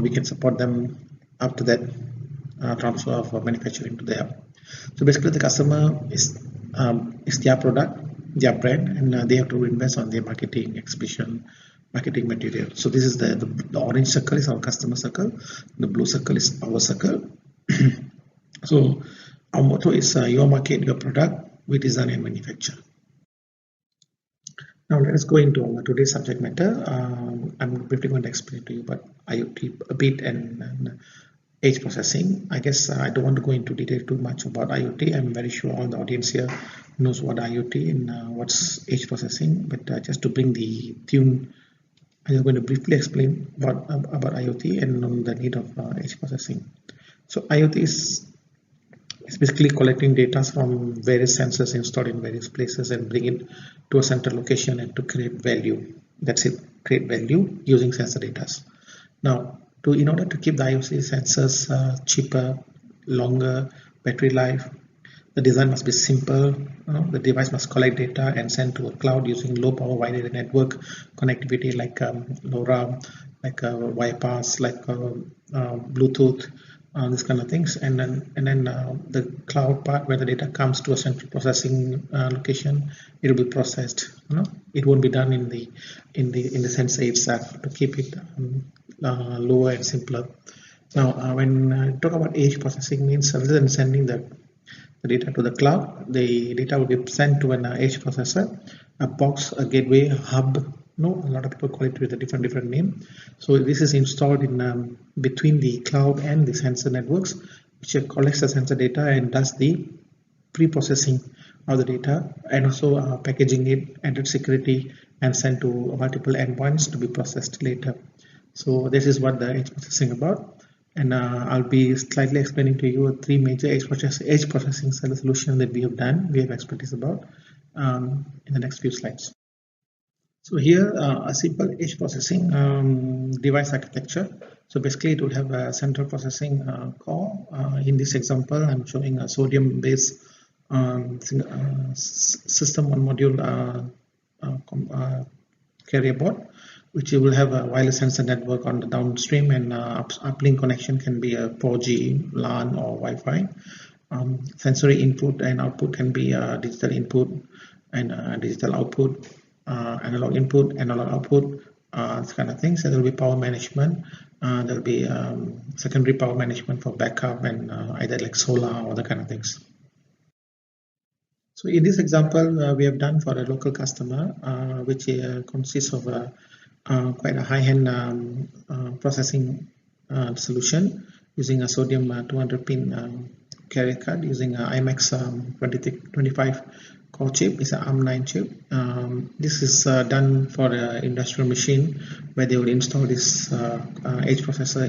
We can support them up to that transfer of manufacturing to them. So basically, the customer is their product, their brand, and they have to invest on their marketing, exhibition, marketing material. So this is the orange circle is our customer circle, the blue circle is our circle. So our motto is your market, your product, we design and manufacture. Now let us go into today's subject matter. I'm briefly going to explain to you about IoT a bit and edge processing. I guess I don't want to go into detail too much about IoT. I'm very sure all the audience here knows what IoT and what's edge processing, but just to bring the tune, I'm going to briefly explain about IoT and the need of edge processing. So IoT is basically collecting data from various sensors installed in various places and bring it to a central location and to create value. That's it, create value using sensor data. Now, in order to keep the IoT sensors cheaper, longer battery life, the design must be simple. The device must collect data and send to a cloud using low power wide area network connectivity like LoRa, like Wi-Fi, like Bluetooth, these kind of things. And then the cloud part where the data comes to a central processing location, it will be processed. It won't be done in the sensor itself to keep it lower and simpler. Now, when I talk about edge processing, means rather than sending the data to the cloud, the data will be sent to an edge processor, a box, a gateway, a hub. A lot of people call it with a different name. So this is installed in between the cloud and the sensor networks, which collects the sensor data and does the pre-processing of the data, and also packaging it, added security, and sent to multiple endpoints to be processed later. So this is what the edge processing about, and I'll be slightly explaining to you three major edge processing solutions that we have expertise about in the next few slides. So here a simple edge processing device architecture. So basically it would have a central processing core. In this example, I'm showing a sodium-based system on module carrier board, which will have a wireless sensor network on the downstream, and uplink connection can be a 4G, LAN, or Wi-Fi. Sensory input and output can be digital input and digital output, analog input, analog output, this kind of things. So there will be power management. There will be secondary power management for backup and either like solar or other kind of things. So in this example, we have done for a local customer, which consists of quite a high-end processing solution using a sodium 200-pin carrier card using a IMX 2025 core chip. It's an ARM9 chip. This is done for an industrial machine where they will install this edge processor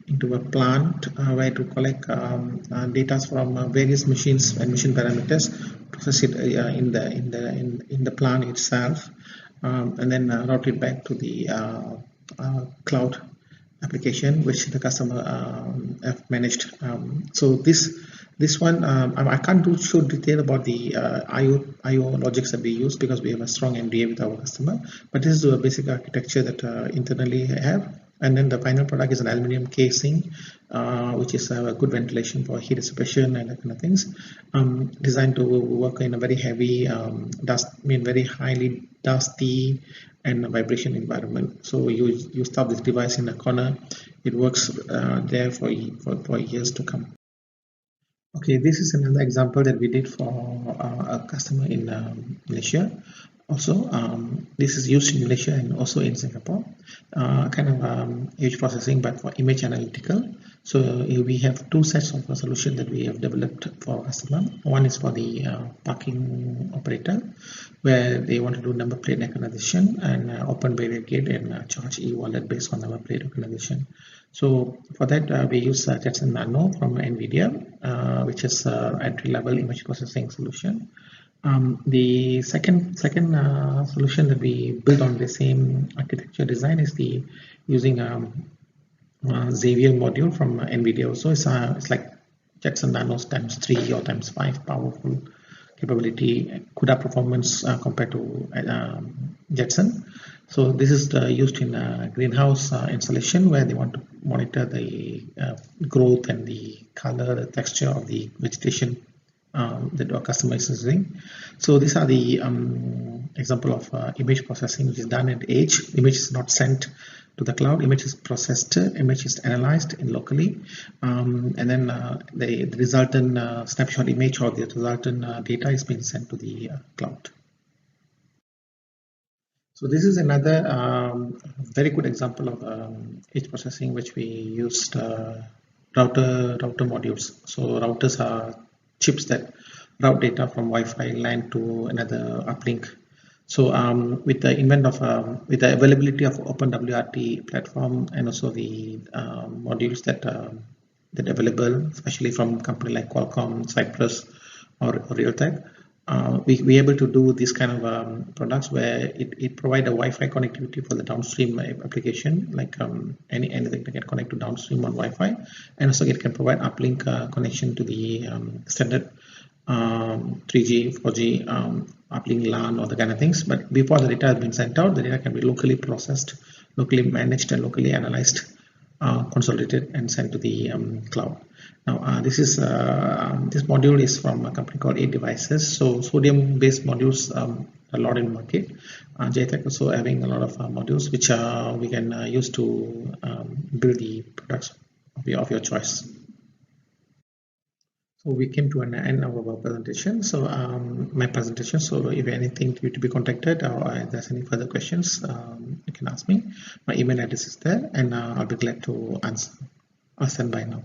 into a plant where to collect data from various machines and machine parameters, process it in the plant itself, and then route it back to the cloud application which the customer have managed. So this one I can't show detail about the IO logics that we use because we have a strong NDA with our customer, but this is a basic architecture that internally have. And then the final product is an aluminum casing, which is a good ventilation for heat dissipation and that kind of things, designed to work in a very heavy very highly dusty and vibration environment. So you stop this device in a corner, it works there for years to come. Okay, this is another example that we did for a customer in Malaysia. Also, this is used in Malaysia and also in Singapore, kind of image processing, but for image analytical. So we have two sets of a solution that we have developed for customer. One is for the parking operator, where they want to do number plate recognition and open barrier gate and charge e-wallet based on number plate recognition. So for that, we use Jetson Nano from NVIDIA, which is entry-level image processing solution. The second solution that we built on the same architecture design is using Xavier module from NVIDIA. Also, it's like Jetson Nano's ×3 or ×5 powerful capability, CUDA performance compared to Jetson. So this is used in a greenhouse installation where they want to monitor the growth and the color, the texture of the vegetation that our customer is using. So these are the example of image processing which is done at edge. Image is not sent to the cloud, image is processed, image is analyzed in locally, and then the resultant snapshot image or the resultant data is being sent to the cloud. So this is another very good example of edge processing which we used router modules. So routers are chips that route data from Wi-Fi LAN to another uplink. So with the availability of OpenWRT platform and also the modules that available, especially from company like Qualcomm, Cypress, or Realtek, we able to do this kind of products where it provide a Wi-Fi connectivity for the downstream application, like anything that can connect to downstream on Wi-Fi, and also it can provide uplink connection to the standard 3G, 4G uplink LAN or the kind of things. But before the data has been sent out, the data can be locally processed, locally managed, and locally analyzed, consolidated, and sent to the cloud. Now this module is from a company called 8Devices. So sodium-based modules a lot in market. Jytek also having a lot of modules which we can use to build the products of your choice. So we came to an end of our presentation. So my presentation. So if anything you to be contacted or if there's any further questions, you can ask me. My email address is there, and I'll be glad to answer. I'll stand by now.